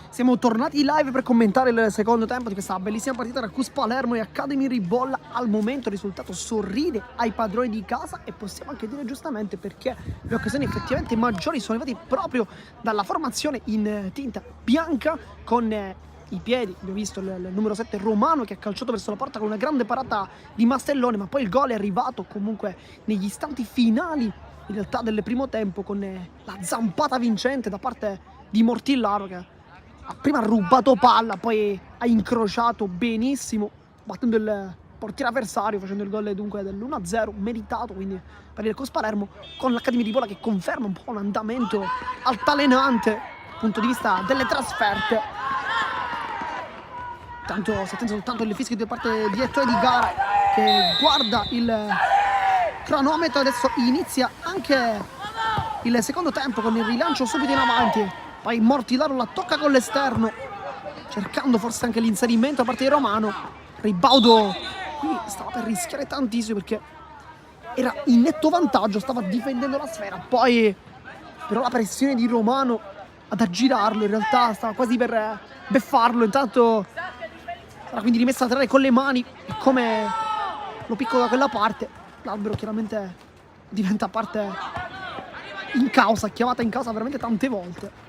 Siamo tornati live per commentare il secondo tempo di questa bellissima partita tra CUS Palermo e Academy Ribolla. Al momento il risultato sorride ai padroni di casa e possiamo anche dire giustamente perché le occasioni effettivamente maggiori sono arrivate proprio dalla formazione in tinta bianca con i piedi. Abbiamo visto il numero 7 Romano che ha calciato verso la porta con una grande parata di Mastellone, ma poi il gol è arrivato comunque negli istanti finali in realtà del primo tempo con la zampata vincente da parte di Mortillaro, che ha prima rubato palla, poi ha incrociato benissimo battendo il portiere avversario, facendo il gol dunque dell'1-0 meritato quindi per il CUS Palermo, con l'Academy Ribolla che conferma un po' un andamento altalenante dal punto di vista delle trasferte. Tanto si attende soltanto il fischio da parte del direttore di gara che guarda il cronometro. Adesso inizia anche il secondo tempo con il rilancio subito in avanti, poi Mortillaro la tocca con l'esterno cercando forse anche l'inserimento da parte di Romano. Ribaudo qui stava per rischiare tantissimo perché era in netto vantaggio, stava difendendo la sfera, poi però la pressione di Romano ad aggirarlo in realtà stava quasi per beffarlo. Intanto sarà quindi rimessa a laterale con le mani e come lo picco da quella parte l'albero chiaramente diventa parte in causa, chiamata in causa veramente tante volte.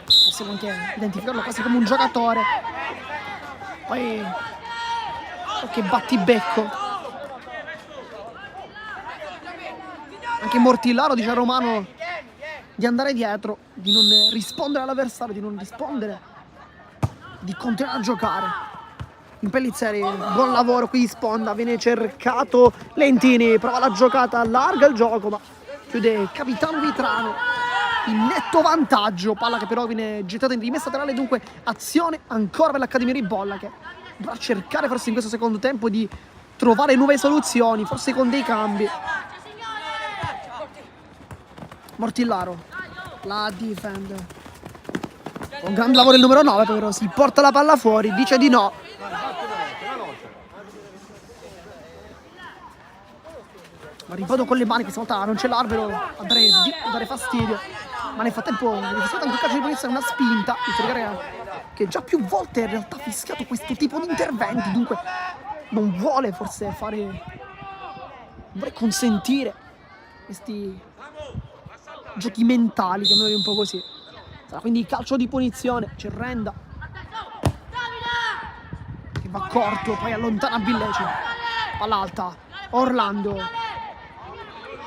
Possiamo anche identificarlo quasi come un giocatore, poi qualche battibecco. Anche Mortillaro dice a Romano di andare dietro, di non rispondere all'avversario, di non rispondere, di continuare a giocare. In Pellizzeri, buon lavoro qui di sponda, viene cercato Lentini, prova la giocata, allarga il gioco ma chiude il capitano Vitrano. in netto vantaggio. Palla che però viene gettata in rimessa laterale, dunque azione ancora per l'Accademia Ribolla, che dovrà cercare forse in questo secondo tempo di trovare nuove soluzioni, forse con dei cambi. Mortillaro la difende. Un gran lavoro il numero 9, però si porta la palla fuori, dice di no. Ma ripeto con le mani, questa volta non c'è l'arbitro a dare fastidio. Ma nel frattempo viene fischiato anche il calcio di punizione, una spinta. Che già più volte in realtà ha fischiato questo tipo di interventi, dunque non vuole forse fare, non vuole consentire questi giochi mentali, chiamiamoli un po' così. Sarà quindi calcio di punizione, c'è Renda che va corto, poi allontana Villeci. Palla alta, Orlando,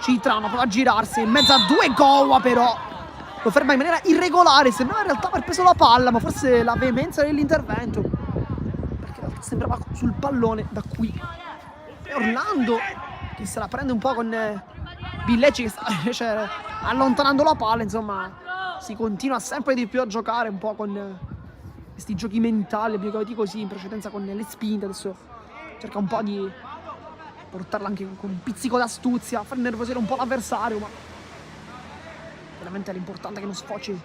Citrano prova a girarsi in mezzo a due. Gowa però lo ferma in maniera irregolare, sembrava in realtà aver preso la palla, ma forse la veemenza dell'intervento, perché in realtà sembrava sul pallone da qui. E Orlando che se la prende un po' con Villeci che sta invece allontanando la palla, insomma si continua sempre di più a giocare un po' con questi giochi mentali, abbiamo chiamati così in precedenza con le spinte, adesso cerca un po' di portarla anche con un pizzico d'astuzia, far nervosire un po' l'avversario, ma veramente l'importante è che non sfoci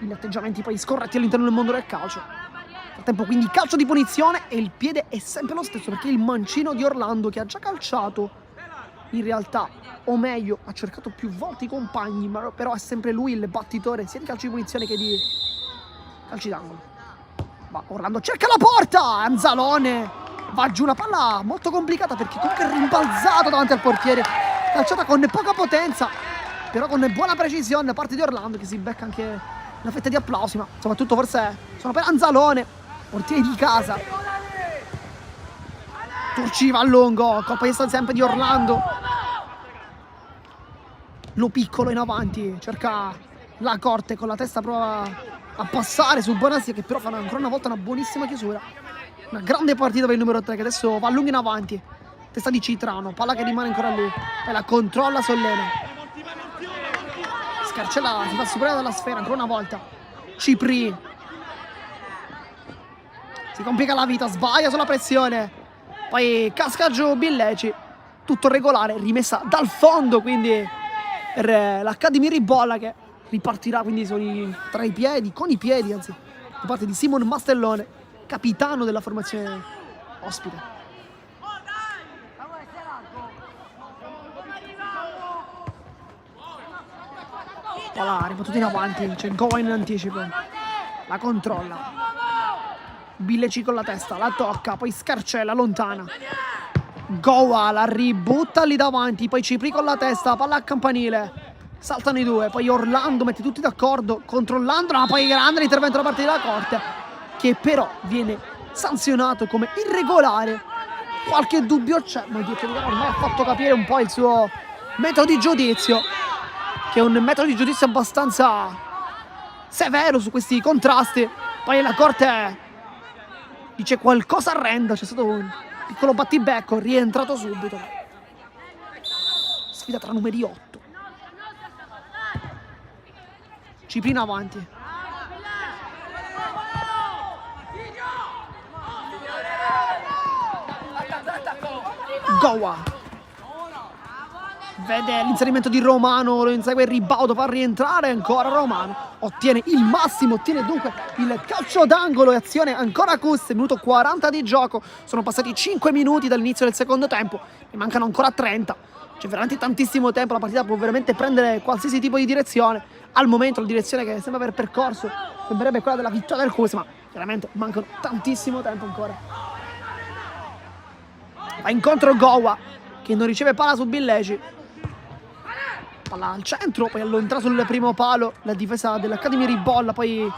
in atteggiamenti poi scorretti all'interno del mondo del calcio. Nel frattempo quindi calcio di punizione e il piede è sempre lo stesso, perché il mancino di Orlando, che ha già calciato in realtà, o meglio ha cercato più volte i compagni, ma però è sempre lui il battitore sia di calcio di punizione che di calci d'angolo. Ma Orlando cerca la porta, Anzalone va giù, una palla molto complicata perché comunque è rimbalzato davanti al portiere, calciata con poca potenza però con buona precisione da parte di Orlando, che si becca anche una fetta di applausi, ma soprattutto forse sono per Anzalone, portiere di casa. Turci va a lungo, colpa di sempre di Orlando. Lo piccolo in avanti, cerca la Corte con la testa, prova a passare su Bonassia, che però fa ancora una volta una buonissima chiusura. Una grande partita per il numero 3, che adesso va lungo in avanti. Testa di Citrano, palla che rimane ancora lì, e la controlla Sollena. Scarcella si fa superare dalla sfera ancora una volta. Cipri si complica la vita, sbaglia sulla pressione, poi casca giù Villeci, tutto regolare, rimessa dal fondo quindi per l'Accademia Ribolla, che ripartirà quindi tra i piedi, con i piedi anzi, da parte di Simon Mastellone, capitano della formazione ospite. Voilà, ribattuta in avanti, c'è Gowa in anticipo, la controlla. Villeci con la testa, la tocca, poi Scarcella, lontana. Gowa la ributta lì davanti, poi Cipri con la testa, palla a campanile. Saltano i due, poi Orlando mette tutti d'accordo, controllando, ma poi grande l'intervento da parte della Corte, che però viene sanzionato come irregolare. Qualche dubbio c'è, ma il direttore ormai ha fatto capire un po' il suo metodo di giudizio, che è un metodo di giudizio abbastanza severo su questi contrasti. Poi la Corte dice qualcosa a Renda, c'è stato un piccolo battibecco, rientrato subito. Sfida tra numeri 8. Ciprino avanti. Gowa vede l'inserimento di Romano, lo insegue il ribaudo, fa rientrare ancora Romano, ottiene il massimo, ottiene dunque il calcio d'angolo e azione ancora Cus, minuto 40 di gioco, sono passati 5 minuti dall'inizio del secondo tempo, ne mancano ancora 30, c'è veramente tantissimo tempo, la partita può veramente prendere qualsiasi tipo di direzione. Al momento la direzione che sembra aver percorso sembrerebbe quella della vittoria del Cus, ma veramente mancano tantissimo tempo ancora. Va incontro Gowa, che non riceve palla su Villeci, palla al centro, poi allontana sul primo palo la difesa dell'Accademia Ribolla, poi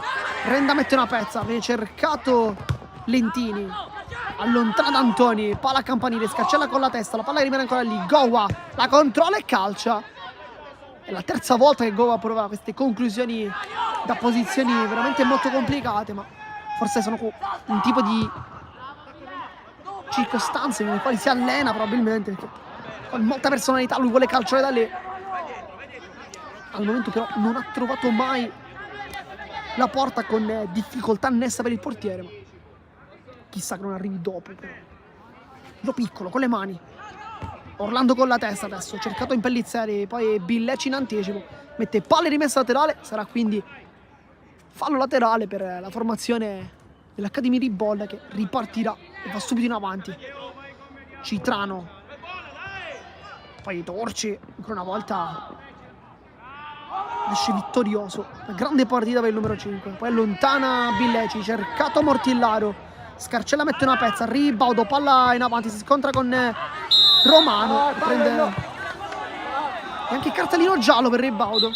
Renda mette una pezza, viene cercato Lentini, allontana da Antoni, palla a campanile, Scarcella con la testa, la palla rimane ancora lì, Gowa la controlla e calcia. È la terza volta che Gowa prova queste conclusioni da posizioni veramente molto complicate, ma forse sono un tipo di circostanze nelle quali si allena probabilmente, perché con molta personalità lui vuole calciare da lì. al momento però non ha trovato mai la porta, con difficoltà annessa per il portiere, ma chissà che non arrivi dopo però. Lo piccolo con le mani, Orlando con la testa adesso, cercato in Pellizzeri, poi Billeci in anticipo, mette palle rimessa laterale, sarà quindi fallo laterale per la formazione dell'Academy di Bolla, che ripartirà e va subito in avanti. Citrano, poi Torci, ancora una volta esce vittorioso. Una grande partita per il numero 5, poi allontana Billeci, cercato Mortillaro, Scarcella mette una pezza, Ribaudo, palla in avanti, si scontra con Romano, prende e anche cartellino giallo per Ribaudo.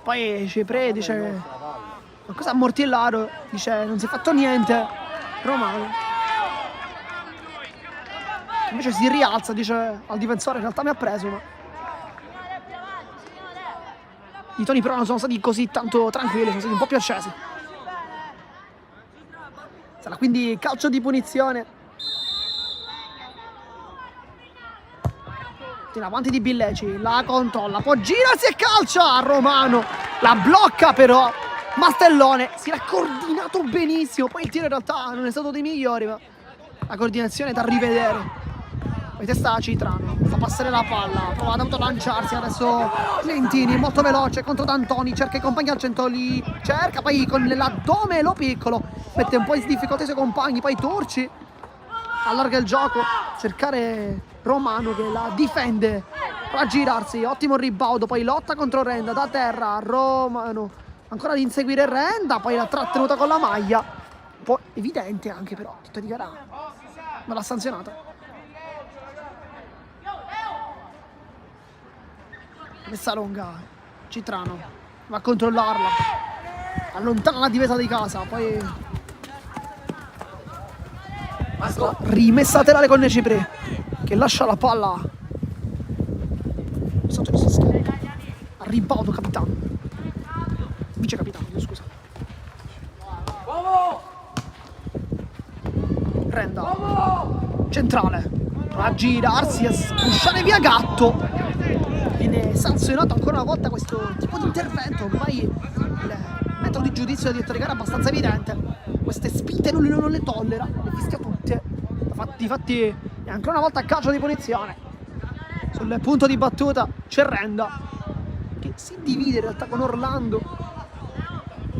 Poi Cepre dice qualcosa a Mortillaro, dice non si è fatto niente. Romano invece si rialza, dice al difensore in realtà mi ha preso, ma i toni però non sono stati così tanto tranquilli, sono stati un po' più accesi. Sarà quindi calcio di punizione in avanti di Billeci, la controlla, può girarsi e calcia a Romano, la blocca però Mastellone, si era coordinato benissimo, poi il tiro in realtà non è stato dei migliori, ma la coordinazione è da rivedere. Poi testa Citrano, fa passare la palla, prova tanto a lanciarsi, adesso Lentini molto veloce contro D'Antoni, cerca i compagni al centro, li cerca, poi con l'addome lo piccolo mette un po' in difficoltà i suoi compagni, poi Turci allarga il gioco, cercare Romano che la difende, prova a girarsi, ottimo ribaudo, poi lotta contro Renda da terra, Romano ancora ad inseguire Renda, poi la trattenuta con la maglia, un po' evidente anche però, tutta di gara, ma l'ha sanzionata. Messa lunga, Citrano va a controllarla, allontana la difesa di casa, poi rimessa laterale con Cepre che lascia la palla a Ribaudo, capitano, vice capitano, scusa. Renda centrale, a girarsi, a spushare via Gatto. Viene sanzionato ancora una volta questo tipo di intervento, ormai il metodo di giudizio del direttore di gara è abbastanza evidente, queste spinte non le tollera, le fischia tutte, infatti è ancora una volta calcio di punizione. Sul punto di battuta c'è Renda che si divide in realtà con Orlando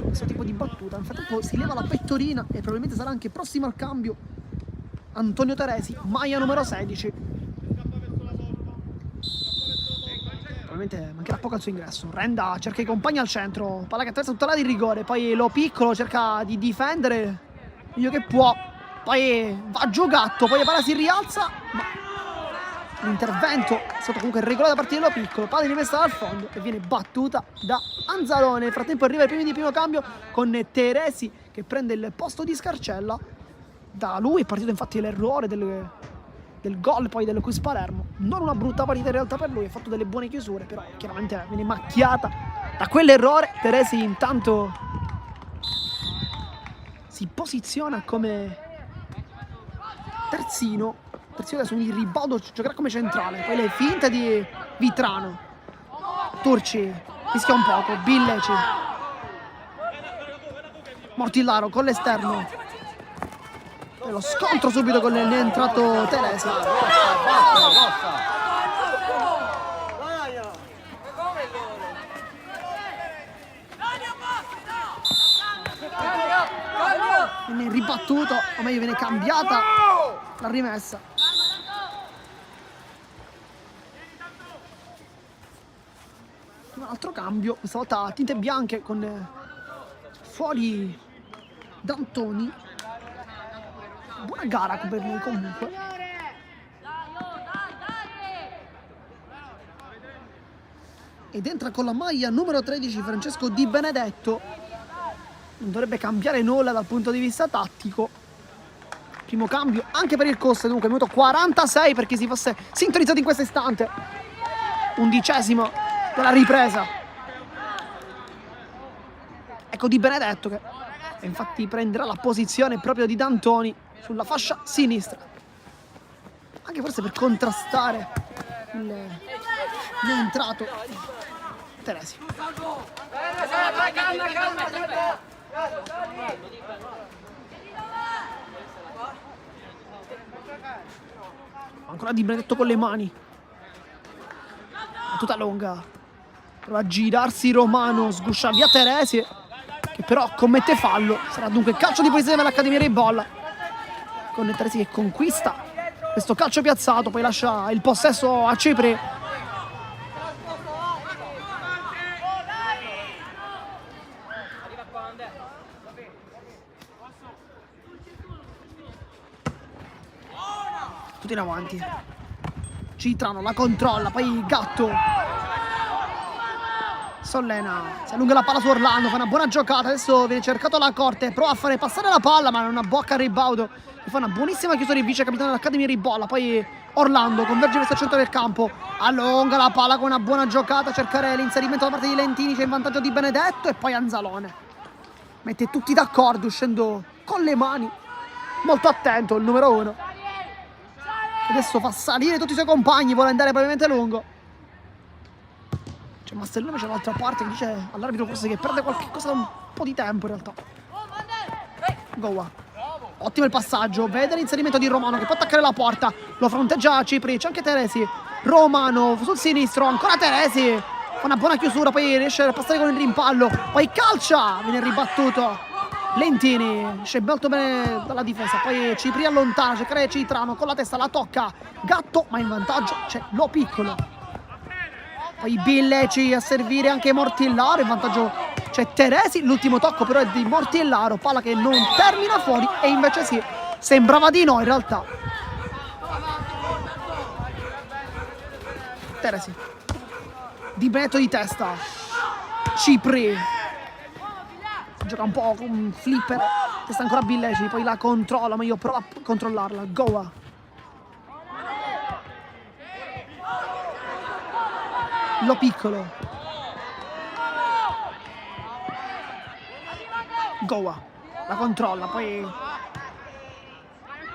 questo tipo di battuta, nel frattempo si leva la pettorina e probabilmente sarà anche prossimo al cambio Antonio Teresi, maglia numero 16. Probabilmente mancherà poco al suo ingresso. Renda cerca i compagni al centro, palla che attraversa tutta l'area di rigore, poi lo piccolo cerca di difendere meglio che può, poi va giù Gatto, poi la palla si rialza, ma l'intervento è stato comunque regolare da parte di Lo Piccolo, palla rimessa dal fondo e viene battuta da Anzalone. Nel frattempo arriva i primi di primo cambio con Teresi che prende il posto di Scarcella. Da lui è partito infatti l'errore del gol poi del Quiz Palermo, non una brutta partita in realtà per lui, ha fatto delle buone chiusure, però chiaramente viene macchiata da quell'errore. Teresi intanto si posiziona come terzino adesso, quindi Ribaudo giocherà come centrale, poi le finte di Vitrano, Turci rischia un poco, Billeci, Mortillaro con l'esterno, e lo scontro subito con l'entrato Teresi. Viene ribattuto, o meglio viene cambiata la rimessa. Un altro cambio, questa volta a tinte bianche con fuori D'Antoni. Buona gara per lui comunque. Ed entra con la maglia numero 13 Francesco Di Benedetto. Non dovrebbe cambiare nulla dal punto di vista tattico. Primo cambio anche per il Costa, dunque minuto 46 per chi si fosse sintonizzato in questo istante. 11° della ripresa. Ecco Di Benedetto che infatti prenderà la posizione proprio di D'Antoni sulla fascia sinistra. anche forse per contrastare il entrato Teresi. Ancora Di Benedetto con le mani, tutta lunga, prova a girarsi Romano, sguscia via Teresi, che però commette fallo. Sarà dunque calcio di punizione per l'Accademia Ribolla, con Teresi che conquista questo calcio piazzato, poi lascia il possesso a Cipri. Tutti in avanti, Citrano la controlla, poi Gatto, Sollena si allunga la palla su Orlando, fa una buona giocata, adesso viene cercato la Corte, prova a fare passare la palla ma non abbocca il ribaudo, e fa una buonissima chiusura il vice capitano dell'Accademia Ribolla. Poi Orlando converge verso il centro del campo, allunga la palla con una buona giocata, cercare l'inserimento da parte di Lentini, c'è in vantaggio Di Benedetto, e poi Anzalone mette tutti d'accordo uscendo con le mani, molto attento il numero 1. Adesso fa salire tutti i suoi compagni, vuole andare brevemente lungo. C'è Mastellone, c'è dall'altra parte che dice all'arbitro forse che perde qualche cosa da un po' di tempo in realtà. Goa. Ottimo il passaggio, vede l'inserimento di Romano che può attaccare la porta, lo fronteggia Cipri, c'è anche Teresi. Romano sul sinistro, ancora Teresi, fa una buona chiusura, poi riesce a passare con il rimpallo, poi calcia, viene ribattuto. Lentini esce molto bene dalla difesa, poi Cipri allontana, cerca Citrano con la testa, la tocca Gatto, ma in vantaggio c'è Lo Piccolo. Poi Billeci a servire anche Mortillaro, in vantaggio c'è Teresi, l'ultimo tocco però è di Mortillaro, palla che non termina fuori, e invece sì, sembrava di no in realtà. Teresi, Di Benedetto di testa, Cipri gioca un po' con un flipper, testa ancora Billeci, poi la controlla, ma io provo a controllarla. Goa. Lo Piccolo. Goa. La controlla, poi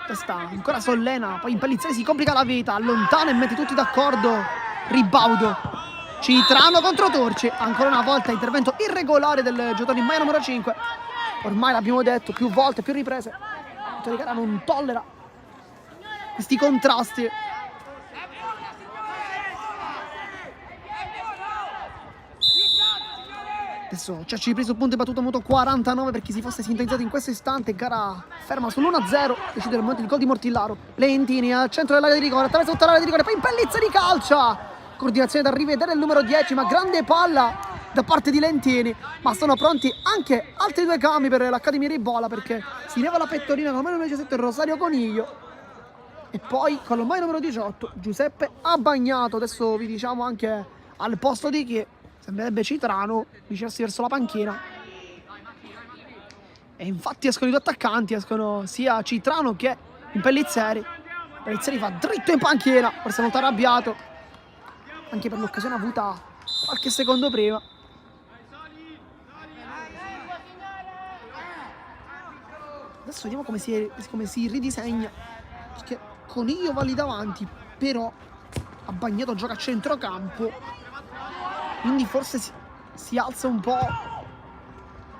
testa ancora Sollena, poi Impellizzeri si complica la vita, allontana e mette tutti d'accordo. Ribaudo. Citrano contro Torci, ancora una volta intervento irregolare del giocatore in maglia numero 5. Ormai l'abbiamo detto più volte, più riprese, Vittorio Gara non tollera questi contrasti. Adesso c'è Cipri sul punto di battuto minuto 49 per chi si fosse sintonizzato in questo istante. Gara ferma sull'1-0, decide il momento il gol di Mortillaro. Lentini al centro dell'area di rigore, attraverso tutta l'area di rigore, poi Impellizzeri calcia. Coordinazione da rivedere il numero 10, ma grande palla da parte di Lentini. Ma sono pronti anche altri due cambi per l'Accademia Ribolla, perché si leva la pettorina con il numero 17 Rosario Coniglio, e poi con il numero numero 18 Giuseppe Abbagnato. Adesso vi diciamo anche al posto di chi sembrerebbe Citrano vicinarsi verso la panchina, e infatti escono i due attaccanti, escono sia Citrano che Impellizzeri. Impellizzeri va dritto in panchina, forse molto arrabbiato anche per l'occasione avuta qualche secondo prima. Adesso vediamo come si ridisegna, perché Coniglio va lì davanti, però Abbagnato gioca a centrocampo, quindi forse si alza un po'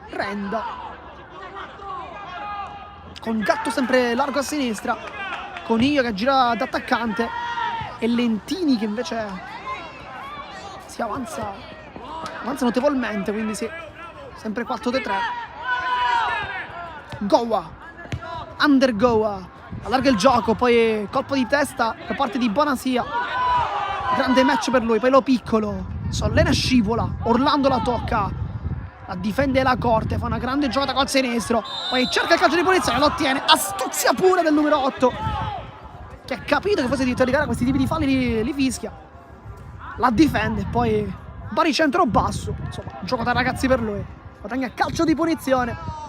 Renda, con Gatto sempre largo a sinistra, Coniglio che gira da attaccante, e Lentini che invece si avanza notevolmente, quindi sì, sempre 4-3. Goa, under Goa, allarga il gioco, poi colpo di testa da parte di Bonasia, grande match per lui. Poi Lo Piccolo, Sollena scivola, Orlando la tocca, la difende la Corte, fa una grande giocata col sinistro, poi cerca il calcio di punizione, lo ottiene, astuzia pure del numero 8, che ha capito che forse di Vittorio Gara questi tipi di falli li fischia, la difende, poi baricentro basso, insomma gioco da ragazzi per lui, guadagna calcio di punizione.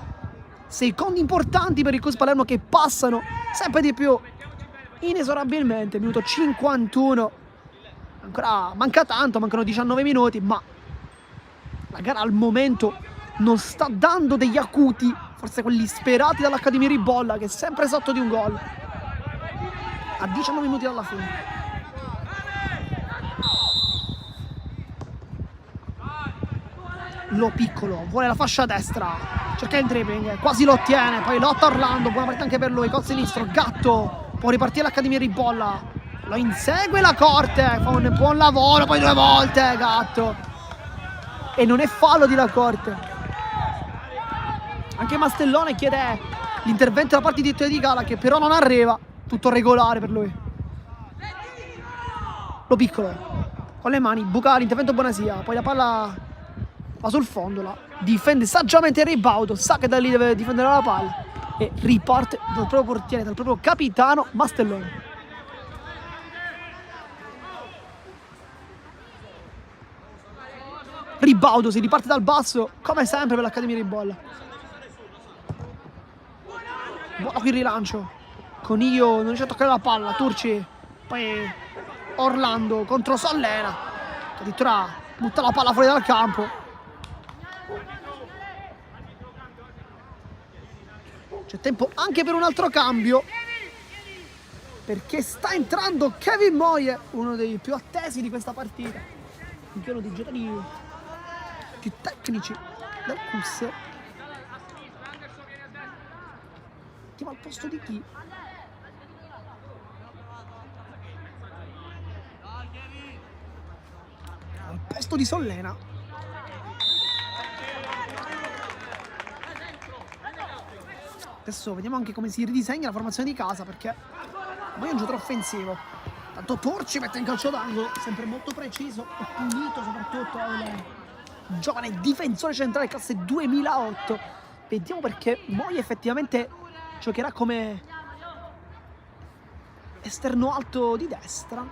Secondi importanti per il Cus Palermo che passano sempre di più inesorabilmente. Minuto 51, ancora manca tanto, mancano 19 minuti, ma la gara al momento non sta dando degli acuti, forse quelli sperati dall'Accademia Ribolla, che è sempre sotto di un gol. a 19 minuti dalla fine. Lo Piccolo vuole la fascia destra, cerca il dribbling, quasi lo ottiene, poi lotta Orlando, buona partita anche per lui, col sinistro, Gatto può ripartire l'Accademia Ribolla, lo insegue la Corte, fa un buon lavoro, poi 2 volte Gatto, e non è fallo di La Corte. Anche Mastellone chiede l'intervento da parte di Ettore Di Gala, che però non arriva, tutto regolare per lui. Lo Piccolo con le mani buca l'intervento Bonasia, poi la palla va sul fondo, la difende saggiamente il ribaudo, sa che da lì deve difendere la palla e riparte dal proprio portiere, dal proprio capitano Mastellone. Ribaudo, si riparte dal basso come sempre per l'Accademia Ribolla. Buono qui il rilancio, Coniglio non riesce a toccare la palla, Turci, poi Orlando contro Sollena, che addirittura butta la palla fuori dal campo. C'è tempo anche per un altro cambio, perché sta entrando Kevin Moye, uno dei più attesi di questa partita, anche uno dei giocatori più tecnici del CUS. Mettiamo al posto di chi? Al posto di Sollena. Adesso vediamo anche come si ridisegna la formazione di casa, perché poi è un giocatore offensivo. Tanto Torci mette in calcio d'angolo, sempre molto preciso e punito, soprattutto il giovane difensore centrale classe 2008. Vediamo perché Moye effettivamente giocherà come esterno alto di destra,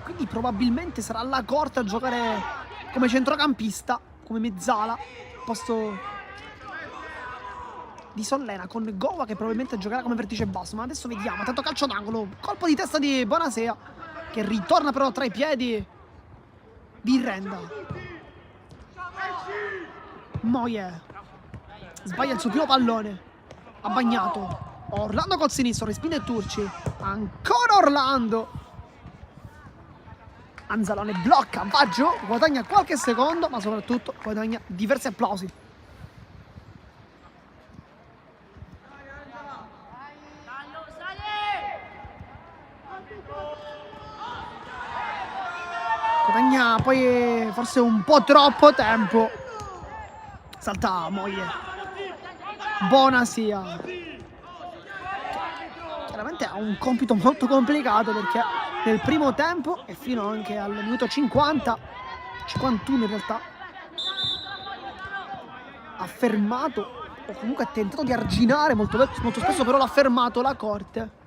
quindi probabilmente sarà La Corte a giocare come centrocampista, come mezzala, al posto di Sollena, con Gova che probabilmente giocherà come vertice basso. Ma adesso vediamo, tanto calcio d'angolo, colpo di testa di Bonasea, che ritorna però tra i piedi di Renda. Moye sbaglia il suo primo pallone, ha bagnato Orlando col sinistro, respinge Turci, ancora Orlando, Anzalone blocca, va giù, guadagna qualche secondo, ma soprattutto guadagna diversi applausi. Guadagna poi forse un po' troppo tempo. Salta Moye. Bonasia. Chiaramente ha un compito molto complicato, perché nel primo tempo e fino anche al minuto 50, 51 in realtà, ha fermato o comunque ha tentato di arginare molto spesso, però l'ha fermato La Corte.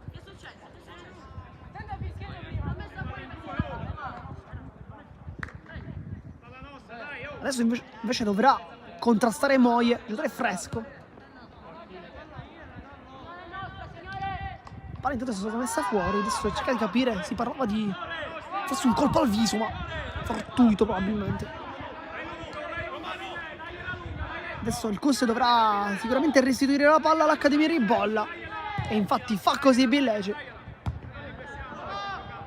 Adesso invece dovrà contrastare Moye, giocatore fresco. La palla intanto è stata messa fuori, adesso cerca di capire, si parlava di forse un colpo al viso, ma fortuito probabilmente. Adesso il CUS dovrà sicuramente restituire la palla all'Accademia Ribolla, e infatti fa così Billece.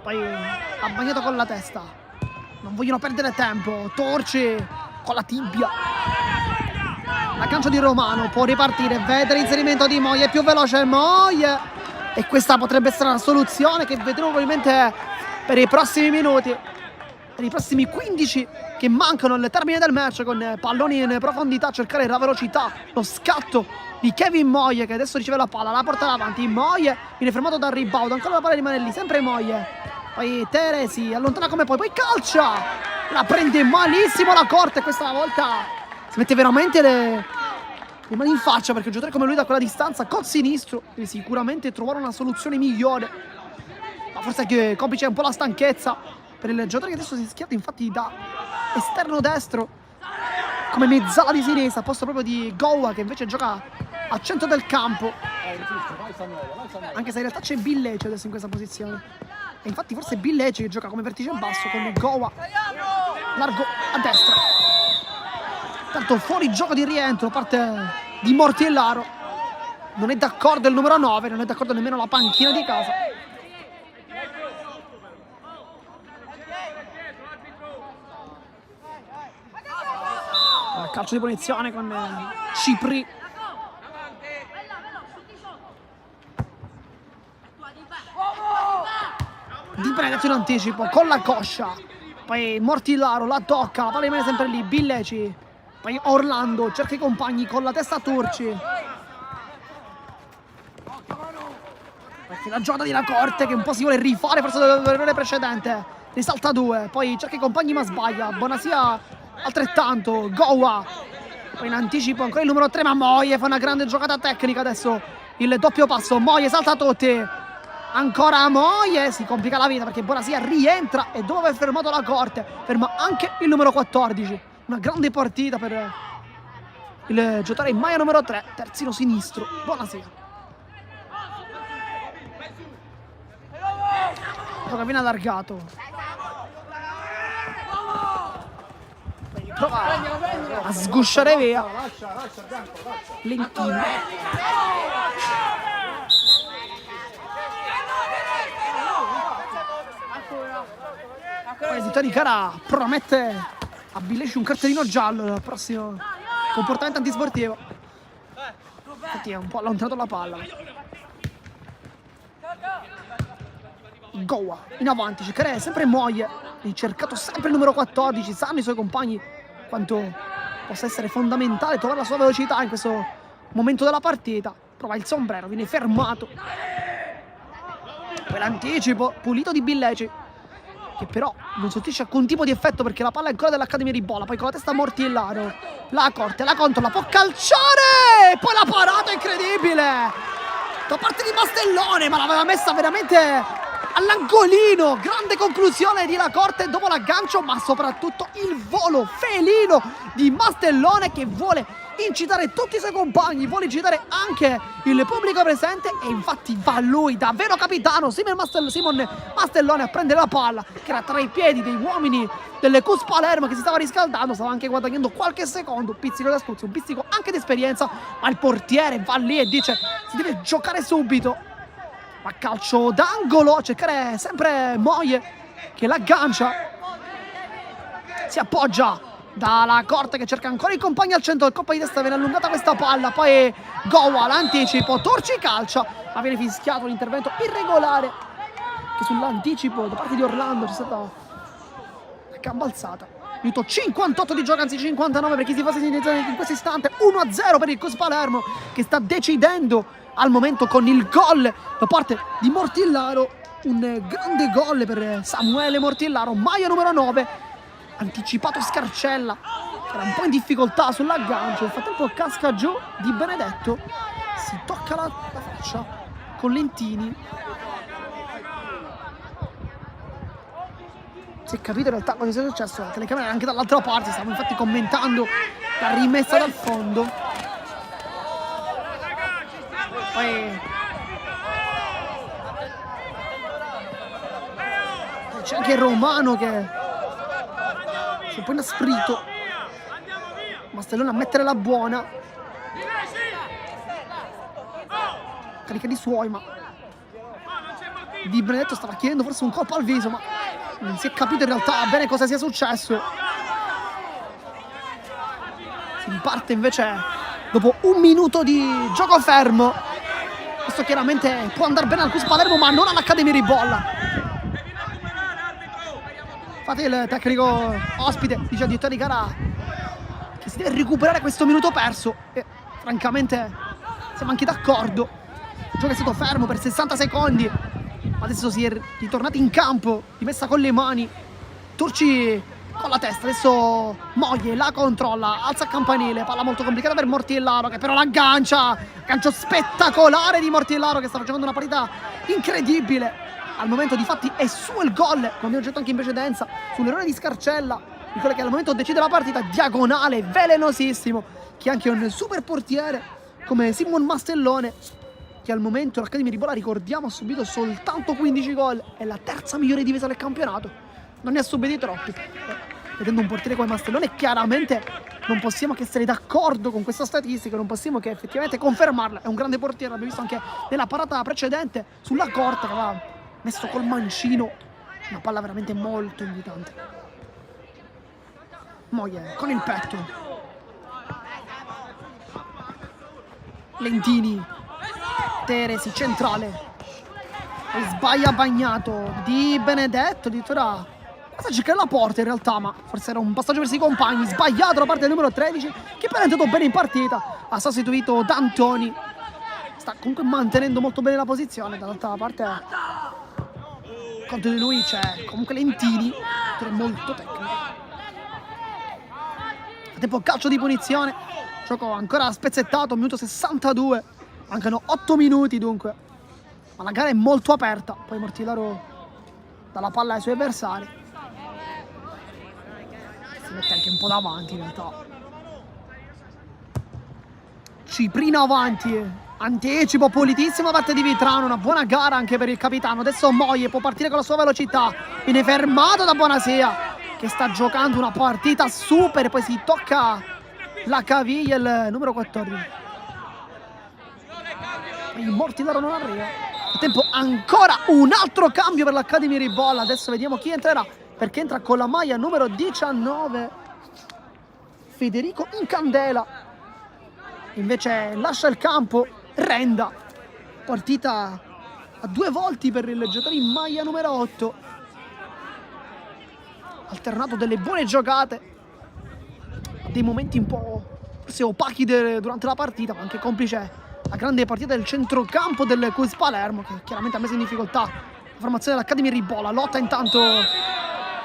Poi ha bagnato con la testa, non vogliono perdere tempo. Torci con la tibia, l'aggancio di Romano, può ripartire, vede l'inserimento di Moye, è più veloce Moye, e questa potrebbe essere la soluzione che vedremo probabilmente per i prossimi minuti, per i prossimi 15 che mancano al termine del match, con palloni in profondità a cercare la velocità, lo scatto di Kevin Moye, che adesso riceve la palla, la porta davanti, Moye viene fermato dal ribaudo, ancora la palla rimane lì, sempre Moye, poi Teresi allontana come poi calcia, la prende malissimo La Corte, questa volta si mette veramente le mani in faccia, perché un giocatore come lui da quella distanza col sinistro deve sicuramente trovare una soluzione migliore, ma forse anche complice un po' la stanchezza per il giocatore che adesso si è schierato infatti da esterno destro come mezzala di sinistra, a posto proprio di Gowa, che invece gioca a centro del campo, anche se in realtà c'è Billece adesso in questa posizione. E infatti forse è Billece che gioca come vertice basso, con Gowa largo a destra. Tanto fuori gioco di rientro, parte di Mortiellaro. non è d'accordo il numero 9, non è d'accordo nemmeno la panchina di casa. Calcio di punizione con Cipri. Di Benedetto in anticipo con la coscia. Poi Mortillaro la tocca, la palla rimane sempre lì, Billeci. Poi Orlando cerca i compagni con la testa Turci. Perché la giocata di Lacorte che un po' si vuole rifare forse dall'errore precedente. Risalta 2, poi cerca i compagni ma sbaglia. Bonasia altrettanto, Gowa. Poi in anticipo ancora il numero 3 ma Moie fa una grande giocata tecnica. Adesso il doppio passo, Moie salta tutti. Ancora Moie, si complica la vita perché Bonasia rientra e dopo aver fermato Lacorte ferma anche il numero 14. Una grande partita per il giocatore in maglia numero 3, terzino sinistro, Bonasia. Gioca viene allargato. Prova a sgusciare via. Lentino. Poi Tony Cara promette a Billeci un cartellino giallo al prossimo comportamento antisportivo. Infatti è un po' allontanato la palla. Gowa in avanti, cercare sempre Moie, cercato sempre il numero 14, sanno i suoi compagni quanto possa essere fondamentale trovare la sua velocità in questo momento della partita. Prova il sombrero, viene fermato. Poi l'anticipo pulito di Billeci, che però non sortisce alcun tipo di effetto perché la palla è ancora dell'Accademia di Bola. Poi con la testa Mortillaro, la corte, la controlla, può calciare! Poi la parata incredibile da parte di Mastellone, ma l'aveva messa veramente all'angolino. Grande conclusione di Lacorte dopo l'aggancio, ma soprattutto il volo felino di Mastellone che vuole incitare tutti i suoi compagni, vuole incitare anche il pubblico presente e infatti va lui, davvero capitano, Simon Mastellone a prendere la palla che era tra i piedi dei uomini delle Cus Palermo che si stava riscaldando, stava anche guadagnando qualche secondo, un pizzico di astuzia, un pizzico anche di esperienza, ma il portiere va lì e dice si deve giocare subito. Ma calcio d'angolo, a cercare sempre Moie che l'aggancia, si appoggia dalla corte che cerca ancora i compagni al centro, il colpo di testa, viene allungata questa palla, poi Gowa l'anticipo, Turci calcia, ma viene fischiato un intervento irregolare che sull'anticipo da parte di Orlando c'è stata una gamba alzata. Minuto 58 di gioco, anzi 59 per chi si fosse in questo istante, 1-0 per il Cus Palermo che sta decidendo al momento con il gol da parte di Mortillaro, un grande gol per Samuele Mortillaro, maglia numero 9, anticipato Scarcella che era un po' in difficoltà sull'aggancio, nel frattempo casca giù Di Benedetto, si tocca la faccia con Lentini. Si è capito in realtà cosa sia successo, la telecamera era anche dall'altra parte, stavamo infatti commentando la rimessa dal fondo. Poi c'è anche Romano che si è un po' inasprito. Mastellone a mettere la buona. Carica di suoi, ma Di Benedetto stava chiedendo forse un colpo al viso, ma non si è capito in realtà bene cosa sia successo. Si riparte invece dopo un minuto di gioco fermo. Questo chiaramente può andare bene al Cus Palermo, ma non all'Accademia di Bolla. Infatti il tecnico ospite dice a Tony Cara che si deve recuperare questo minuto perso e francamente siamo anche d'accordo. Il gioco è stato fermo per 60 secondi, ma adesso si è ritornati in campo, rimessa con le mani, Turci con la testa, adesso Moie la controlla, alza il campanile, palla molto complicata per Mortillaro che però l'aggancia, aggancio spettacolare di Mortillaro che sta facendo una partita incredibile. Al momento di fatti è su il gol, come abbiamo detto anche in precedenza, sull'errore di Scarcella, di quello che al momento decide la partita, diagonale, velenosissimo, che è anche un super portiere come Simon Mastellone, che al momento l'Accademia di Bola, ricordiamo, ha subito soltanto 15 gol, è la terza migliore difesa del campionato, non ne ha subiti troppi. Vedendo un portiere come Mastellone chiaramente non possiamo che essere d'accordo con questa statistica, non possiamo che effettivamente confermarla. È un grande portiere, l'abbiamo visto anche nella parata precedente sulla corta che aveva messo col mancino una palla veramente molto invitante. Moie con il petto. Lentini. Teresi centrale. E sbaglia Bagnato. Di Benedetto addirittura quasi cercare la porta in realtà, ma forse era un passaggio verso i compagni. Sbagliato da parte del numero 13 che però è entrato bene in partita. Ha sostituito D'Antoni. Sta comunque mantenendo molto bene la posizione. Dall'altra parte contro di lui c'è comunque Lentini, che è molto tecnico. Tempo calcio di punizione. Gioco ancora spezzettato, minuto 62. Mancano 8 minuti dunque. Ma la gara è molto aperta. Poi Mortillaro dà la palla ai suoi avversari. Si mette anche un po' davanti in realtà. Ciprina avanti. Anticipo pulitissimo da parte di Vitrano. Una buona gara anche per il capitano. Adesso Moie può partire con la sua velocità. Viene fermato da Bonasia, che sta giocando una partita super. Poi si tocca la caviglia il numero 14. Il Mortillaro non arriva. A tempo ancora un altro cambio per l'Academy Ribolla. Adesso vediamo chi entrerà, perché entra con la maglia numero 19 Federico Incandela. Invece lascia il campo Renda. Partita a 2 volti per il giocatore in maglia numero 8. Alternato delle buone giocate, dei momenti un po' forse opachi durante la partita, ma anche complice la grande partita del centrocampo del Quiz Palermo, che chiaramente ha messo in difficoltà la formazione dell'Academy Ribolla. Lotta intanto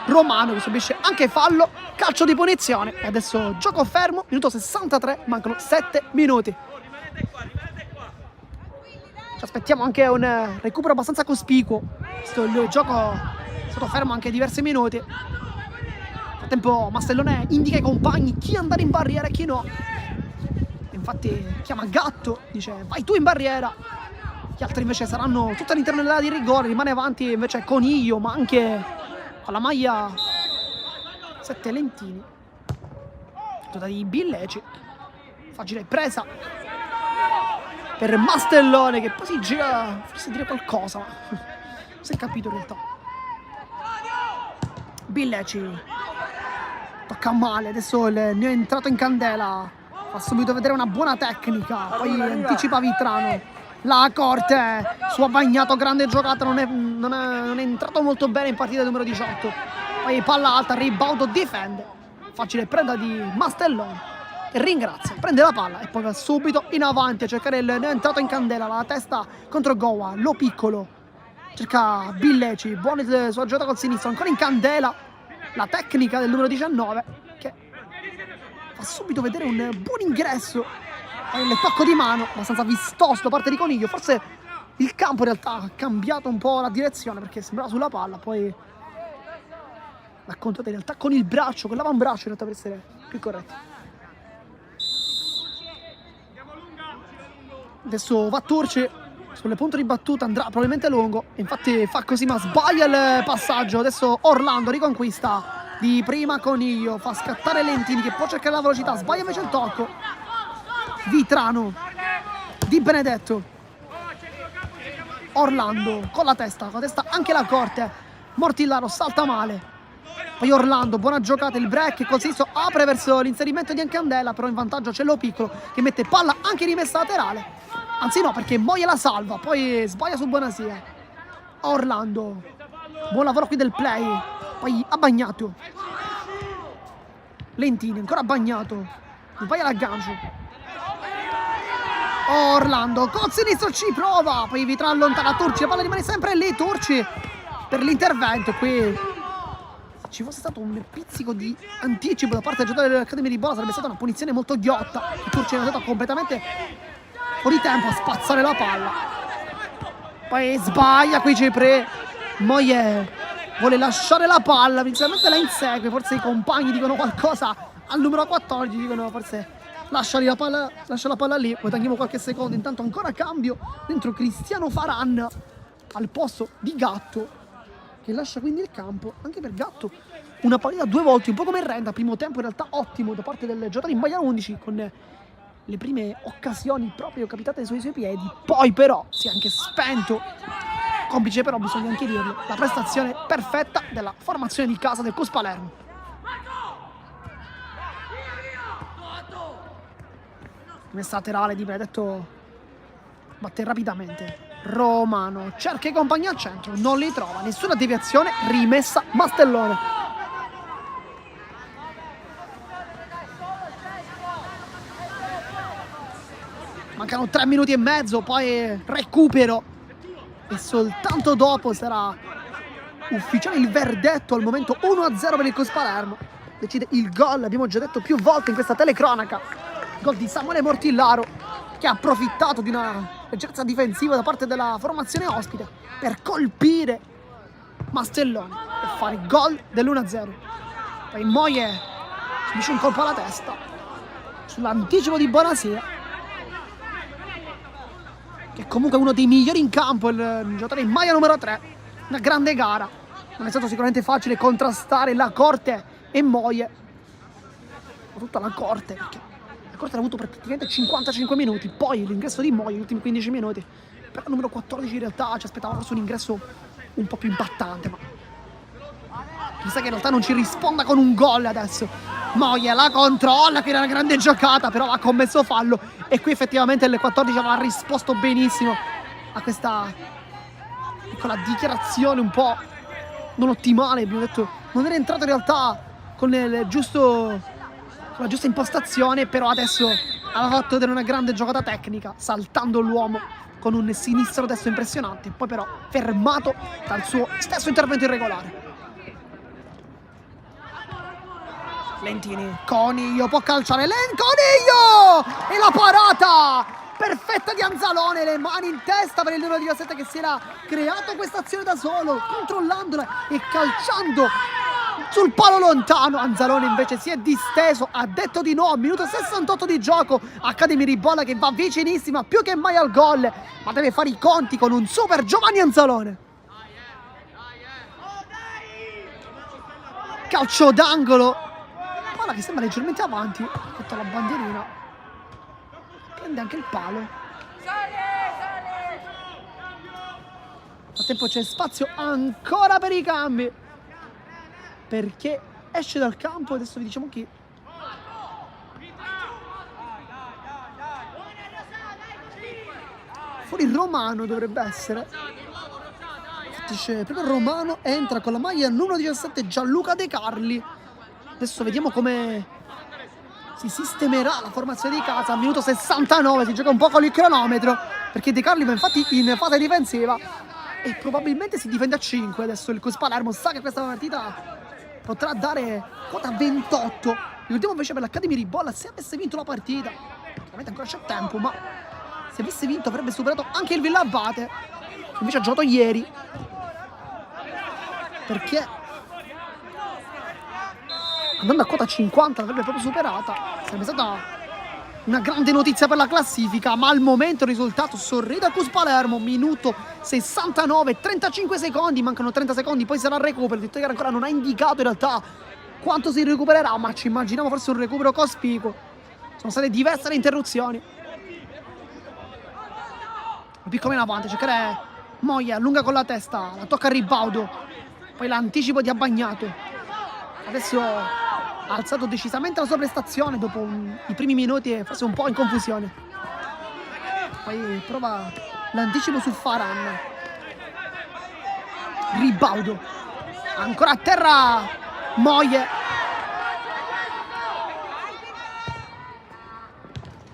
Romano, che subisce anche fallo, calcio di punizione e adesso gioco fermo, minuto 63, mancano 7 minuti. Ci aspettiamo anche un recupero abbastanza cospicuo, visto il gioco è stato fermo anche diversi minuti. Nel frattempo Mastellone indica ai compagni chi andare in barriera e chi no. Infatti chiama Gatto, dice vai tu in barriera. Gli altri invece saranno tutti all'interno dell'area di rigore. Rimane avanti invece Coniglio, ma anche con la maglia 7 Lentini. Tutta di Billeci. Facile presa per Mastellone, che poi si gira, forse dire qualcosa, ma non si è capito in realtà. Billeci tocca male, adesso ne è entrato in candela, fa subito vedere una buona tecnica, poi anticipa Vitrano, la corte su Bagnato, grande giocata, non è entrato molto bene in partita numero 18, poi palla alta, ribaudo, difende, facile preda di Mastellone, e ringrazia, prende la palla e poi va subito in avanti a cercare ne è entrato in candela, la testa contro Goa, lo piccolo, cerca Billeci, buona sua giocata col sinistro, ancora in candela, la tecnica del numero 19 che fa subito vedere un buon ingresso, il tocco di mano abbastanza vistoso da parte di Coniglio. Forse il campo in realtà ha cambiato un po' la direzione, perché sembrava sulla palla, poi l'ha controllata in realtà con il braccio, con l'avambraccio in realtà, per essere più corretti. Adesso va Turci sulle punte di battuta, andrà probabilmente lungo, infatti fa così ma sbaglia il passaggio. Adesso Orlando riconquista di prima Coniglio, fa scattare Lentini che può cercare la velocità, sbaglia invece il tocco. Vitrano, Di Benedetto, Orlando con la testa anche la corte, Mortillaro salta male, poi Orlando, buona giocata, il break così apre verso l'inserimento di Ancandela, però in vantaggio c'è Lo Piccolo che mette palla anche rimessa laterale. Anzi no, perché Moie la salva, poi sbaglia su Bonasia. Orlando, buon lavoro qui del play, poi ha Bagnato. Lentini, ancora Bagnato, sbaglia l'aggancio. Orlando, col sinistro ci prova, poi Vitrano allontana Turci, la palla rimane sempre lì, Turci per l'intervento. Qui se ci fosse stato un pizzico di anticipo da parte del giocatore dell'Academy Ribolla sarebbe stata una punizione molto ghiotta. Turci è andato completamente fuori tempo a spazzare la palla, poi sbaglia qui Cipre. Moie vuole lasciare la palla, inizialmente la insegue, forse i compagni dicono qualcosa al numero 14, dicono forse lascia la palla lì, poi tagniamo qualche secondo. Intanto ancora cambio dentro Cristiano Faran al posto di Gatto, che lascia quindi il campo. Anche per Gatto una pallina 2 volte, un po' come Renda, primo tempo in realtà ottimo da parte del giocatore in maglia 11 con le prime occasioni proprio capitate sui suoi piedi, poi però si è anche spento, complice però bisogna anche dirlo, la prestazione perfetta della formazione di casa del CUS Palermo. Messa laterale di Benedetto, batte rapidamente. Romano cerca i compagni al centro, non li trova, nessuna deviazione, rimessa Mastellone. Mancano 3 minuti e mezzo, poi recupero e soltanto dopo sarà ufficiale il verdetto. Al momento 1-0 per il CUS Palermo, decide il gol, abbiamo già detto più volte in questa telecronaca, gol di Samuele Mortillaro, che ha approfittato di una leggerezza difensiva da parte della formazione ospite per colpire Mastellone e fare il gol dell'1-0. Poi Moie subisce un colpo alla testa sull'anticipo di Bonasera, che comunque è uno dei migliori in campo, il giocatore in maglia numero 3. Una grande gara, non è stato sicuramente facile contrastare la Corte e Moie, soprattutto la Corte, perché la Corte ha avuto praticamente 55 minuti, poi l'ingresso di Moie, gli ultimi 15 minuti. Per il numero 14 in realtà ci aspettava forse un ingresso un po' più impattante, ma chissà che in realtà non ci risponda con un gol adesso. Moie la controlla, che era una grande giocata, però ha commesso fallo, e qui effettivamente il 14 aveva risposto benissimo a questa piccola dichiarazione un po' non ottimale. Abbiamo detto non era entrato in realtà con la giusta impostazione, però adesso aveva fatto vedere una grande giocata tecnica, saltando l'uomo con un sinistro-destro impressionante, poi però fermato dal suo stesso intervento irregolare. Lentini, Coniglio può calciare, Coniglio! E la parata perfetta di Anzalone, le mani in testa per il numero 17 che si era creato questa azione da solo, controllandola e calciando sul palo lontano. Anzalone invece si è disteso, ha detto di no, minuto 68 di gioco, Academy Ribolla che va vicinissima più che mai al gol, ma deve fare i conti con un super Giovanni Anzalone. Calcio d'angolo, palla che sembra leggermente avanti, tutta la bandierina, prende anche il palo. Nel frattempo c'è spazio ancora per i cambi, perché esce dal campo, adesso vi diciamo chi. Fuori Romano dovrebbe essere. C'è proprio Romano, entra con la maglia numero 17 Gianluca De Carli. Adesso vediamo come si sistemerà la formazione di casa. Minuto 69, si gioca un po' con il cronometro, perché De Carli va infatti in fase difensiva e probabilmente si difende a 5. Adesso il CUS Palermo sa che questa partita potrà dare quota 28. Ricordiamo invece per l'Academy Ribolla, se avesse vinto la partita, chiaramente ancora c'è tempo, ma se avesse vinto avrebbe superato anche il Villa Abate, che invece ha giocato ieri, perché andando a quota 50 l'avrebbe proprio superata. Sarebbe stata una grande notizia per la classifica, ma al momento il risultato sorride a CUS Palermo. Minuto 69, 35 secondi, mancano 30 secondi, poi sarà il recupero. Il direttore ancora non ha indicato in realtà quanto si recupererà, ma ci immaginiamo forse un recupero cospicuo. Sono state diverse le interruzioni. Un piccolo in avanti, cercare Moia, allunga con la testa, la tocca a Ribaudo, poi l'anticipo di Abbagnato. Adesso ha alzato decisamente la sua prestazione dopo i primi minuti e forse un po' in confusione. Poi prova l'anticipo su Faran. Ribaudo, ancora a terra Moie.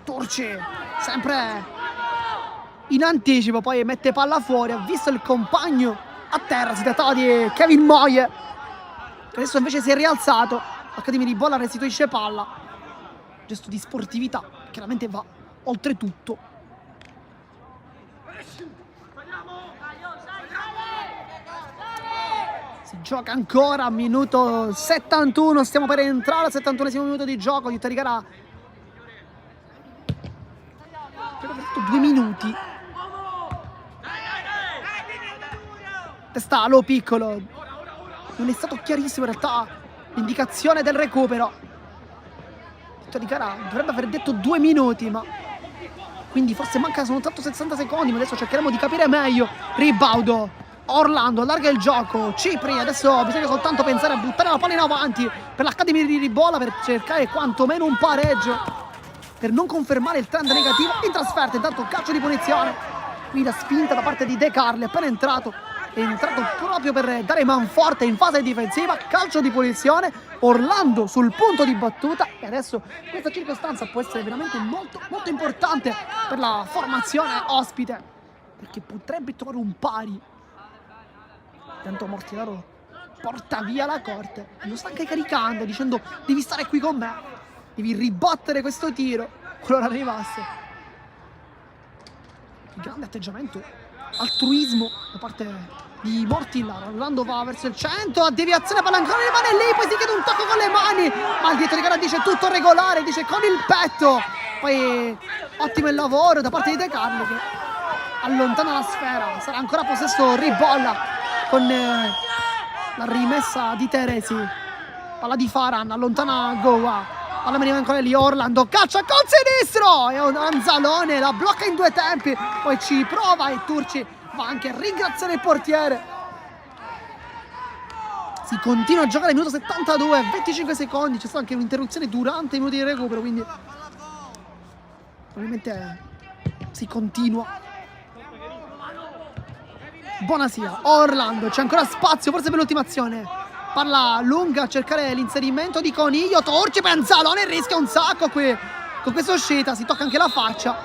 Turci, sempre in anticipo, poi mette palla fuori, ha visto il compagno a terra, si trattava di Kevin Moie, che adesso invece si è rialzato. Academy Ribolla restituisce palla, gesto di sportività, chiaramente va oltre tutto. Si gioca ancora, minuto 71, stiamo per entrare al 71esimo minuto di gioco, di gara. Credo che ha fatto 2 minuti. Testalo piccolo, non è stato chiarissimo in realtà l'indicazione del recupero. Di gara dovrebbe aver detto 2 minuti, ma quindi forse mancano soltanto 60 secondi, ma adesso cercheremo di capire meglio. Ribaudo, Orlando allarga il gioco, Cipri, adesso bisogna soltanto pensare a buttare la palla in avanti per l'Academy di Ribolla per cercare quantomeno un pareggio, per non confermare il trend negativo in trasferta. Intanto calcio di punizione, qui la spinta da parte di De Carli, appena entrato, è entrato proprio per dare manforte in fase difensiva. Calcio di punizione, Orlando sul punto di battuta, e adesso questa circostanza può essere veramente molto molto importante per la formazione ospite, perché potrebbe trovare un pari. Intanto Mortillaro porta via la corte, lo sta anche caricando dicendo: devi stare qui con me, devi ribattere questo tiro qualora arrivasse. Il grande atteggiamento, altruismo da parte di Mortillaro. Orlando va verso il centro, a deviazione, palla ancora rimane lì, poi si chiede un tocco con le mani, ma il dietro di gara dice tutto regolare, dice con il petto. Poi ottimo il lavoro da parte di De Carlo, che allontana la sfera. Sarà ancora possesso Ribolla con la rimessa di Teresi. Palla di Faran, allontana Goa, palla veniva ancora lì, Orlando calcia col sinistro e un Anzalone la blocca in 2 tempi, poi ci prova e Turci va anche a ringraziare il portiere. Si continua a giocare al minuto 72, 25 secondi, c'è stata anche un'interruzione durante i minuti di recupero, quindi probabilmente si continua. Bonasia, Orlando, c'è ancora spazio forse per l'ultimazione, palla lunga a cercare l'inserimento di Coniglio, Turci, Penzalone rischia un sacco qui con questa uscita, si tocca anche la faccia.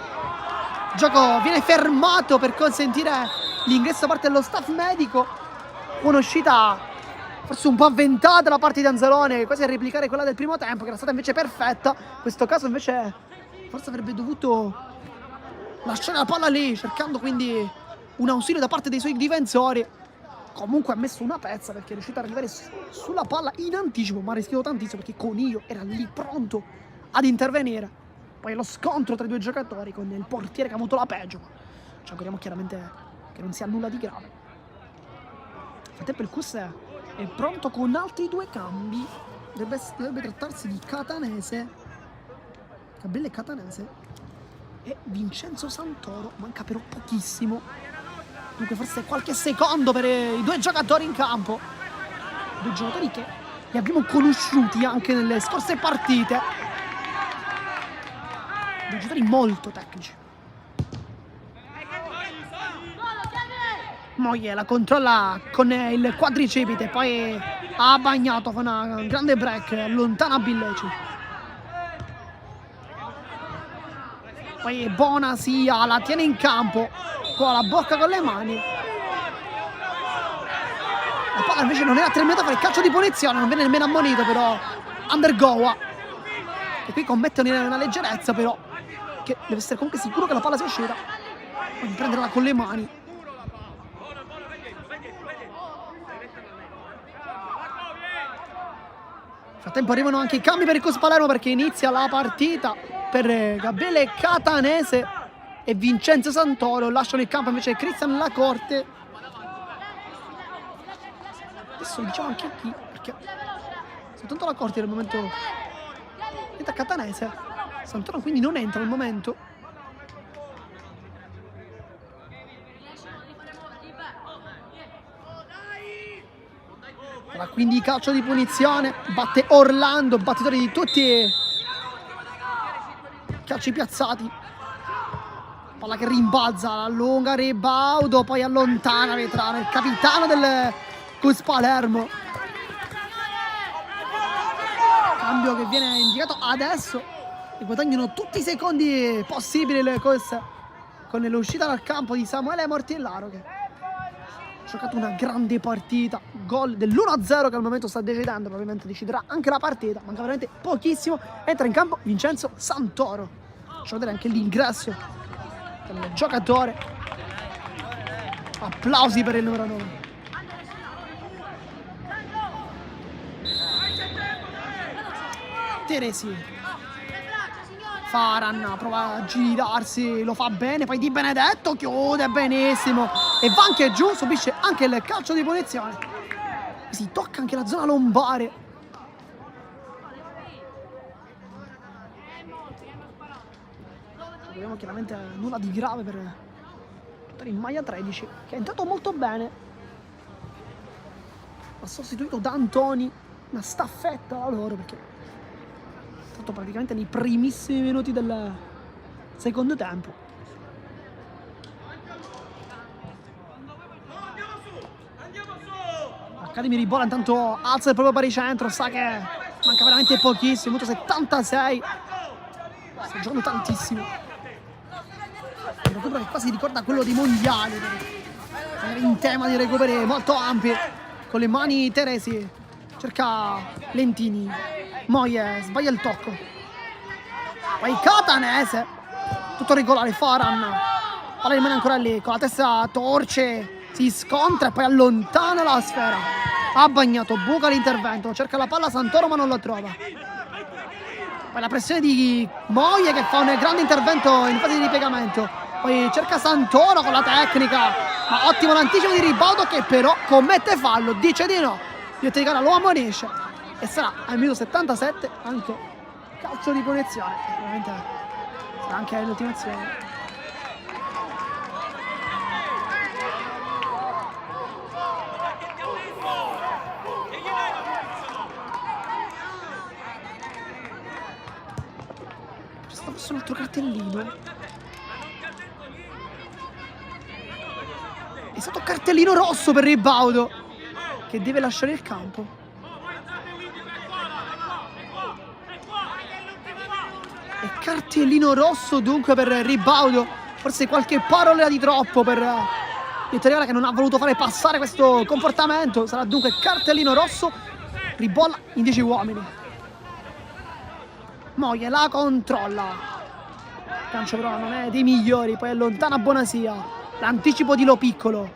Il gioco viene fermato per consentire l'ingresso da parte dello staff medico. Un'uscita forse un po' avventata da parte di Anzalone, quasi a replicare quella del primo tempo, che era stata invece perfetta. In questo caso invece forse avrebbe dovuto lasciare la palla lì, cercando quindi un ausilio da parte dei suoi difensori. Comunque ha messo una pezza, perché è riuscito ad arrivare sulla palla in anticipo, ma ha rischiato tantissimo perché Coniglio era lì pronto ad intervenire. Poi lo scontro tra i 2 giocatori con il portiere che ha avuto la peggio, ma ci auguriamo chiaramente che non sia nulla di grave. Nel frattempo il QS è pronto con altri 2 cambi. Dovrebbe trattarsi di Catanese, Gabriele Catanese, e Vincenzo Santoro. Manca però pochissimo, dunque forse qualche secondo per i 2 giocatori in campo. 2 giocatori che li abbiamo conosciuti anche nelle scorse partite. 2 giocatori molto tecnici. Moglie la controlla con il quadricipite, poi ha bagnato, fa una grande break, allontana Billeci. Poi Bonasia la tiene in campo con la bocca con le mani. La palla invece non era terminata per il calcio di punizione, non viene nemmeno ammonito però Undergoa, e qui commette una leggerezza però, che deve essere comunque sicuro che la palla sia uscita, poi prenderla con le mani. Nel frattempo arrivano anche i cambi per il QS Palermo, perché inizia la partita per Gabriele Catanese e Vincenzo Santoro. Lasciano il campo invece Cristian Lacorte. Adesso diciamo anche chi, perché soltanto Lacorte nel momento entra Catanese. Santoro quindi non entra al momento. Ora quindi calcio di punizione, batte Orlando, battitore di tutti i calci piazzati. Palla che rimbalza, lunga, Ribaudo, poi allontana Vetrano, il capitano del QS Palermo. Cambio che viene indicato adesso. E guadagnano tutti i secondi possibili le QS con l'uscita dal campo di Samuele Mortillaro, che ha giocato una grande partita. Gol dell'1-0 che al momento sta decidendo, probabilmente deciderà anche la partita. Manca veramente pochissimo. Entra in campo Vincenzo Santoro. Faccio vedere anche l'ingresso del giocatore. Applausi per il numero 9. Teresi. Faran prova a girarsi, lo fa bene, poi Di Benedetto chiude benissimo e va anche giù, subisce anche il calcio di punizione. Si tocca anche la zona lombare Vediamo chiaramente nulla di grave per il giocatore in maglia 13, che è entrato molto bene. Ha sostituito D'Antoni, una staffetta a loro perché è stato praticamente nei primissimi minuti del secondo tempo. Academy Ribolla intanto alza il proprio baricentro, sa che manca veramente pochissimo, minuto 76. Sta giocando tantissimo. Un recupero che quasi ricorda quello dei mondiali, in tema di recuperi molto ampi. Con le mani Teresi cerca Lentini, Moie sbaglia il tocco, poi Catanese, tutto regolare. Faran, palla rimane ancora lì, con la testa torce, si scontra e poi allontana la sfera. Ha bagnato, buca l'intervento, cerca la palla Santoro ma non la trova. Poi la pressione di Moie che fa un grande intervento in fase di ripiegamento. Poi cerca Santoro con la tecnica, ma ottimo l'anticipo di Ribaudo che però commette fallo, dice di no. Direttore di gara lo ammonisce e sarà al minuto 77 anche calcio di punizione. Ovviamente sarà anche l'ultima azione. C'è stato forse un altro cartellino. È stato cartellino rosso per Ribaudo che deve lasciare il campo. E cartellino rosso dunque per Ribaudo. Forse qualche parola di troppo per l'Italia che non ha voluto fare passare questo comportamento. Sarà dunque cartellino rosso. Ribolla in 10 uomini. Moie la controlla. Il calcio però non è dei migliori. Poi allontana Bonasia. L'anticipo di Lo Piccolo,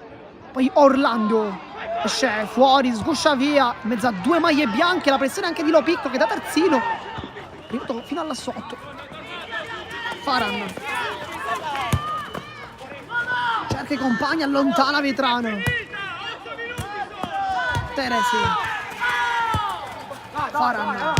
poi Orlando esce fuori, sguscia via, in mezzo a due maglie bianche, la pressione anche di Lo Piccolo che da terzino, arrivato fino alla sotto. Faran cerca i compagni, allontana Vetrano. Teresi, Faran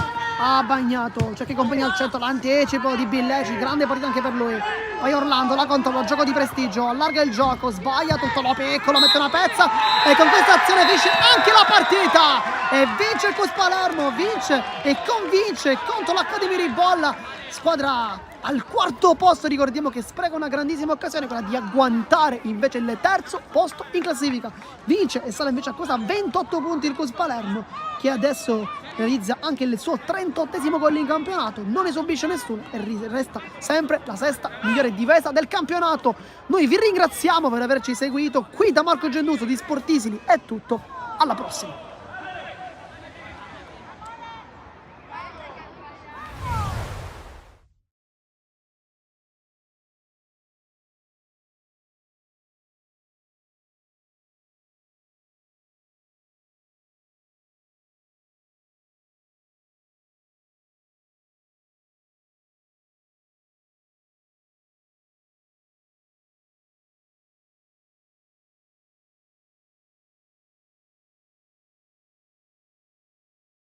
ha bagnato, cerca i compagni al centro, l'anticipo di Billeci, grande partita anche per lui. Poi Orlando la controlla, gioco di prestigio, allarga il gioco, sbaglia tutto Lo Piccolo, mette una pezza e con questa azione vince anche la partita e vince il Cus Palermo, vince e convince contro l'Academy Ribolla, squadra al quarto posto. Ricordiamo che spreca una grandissima occasione, quella di agguantare invece il terzo posto in classifica. Vince e sale invece a cosa 28 punti il Cus Palermo, che adesso realizza anche il suo 38esimo gol in campionato, non ne subisce nessuno e resta sempre la sesta migliore difesa del campionato. Noi vi ringraziamo per averci seguito. Qui da Marco Genduso di Sportisili è tutto, alla prossima.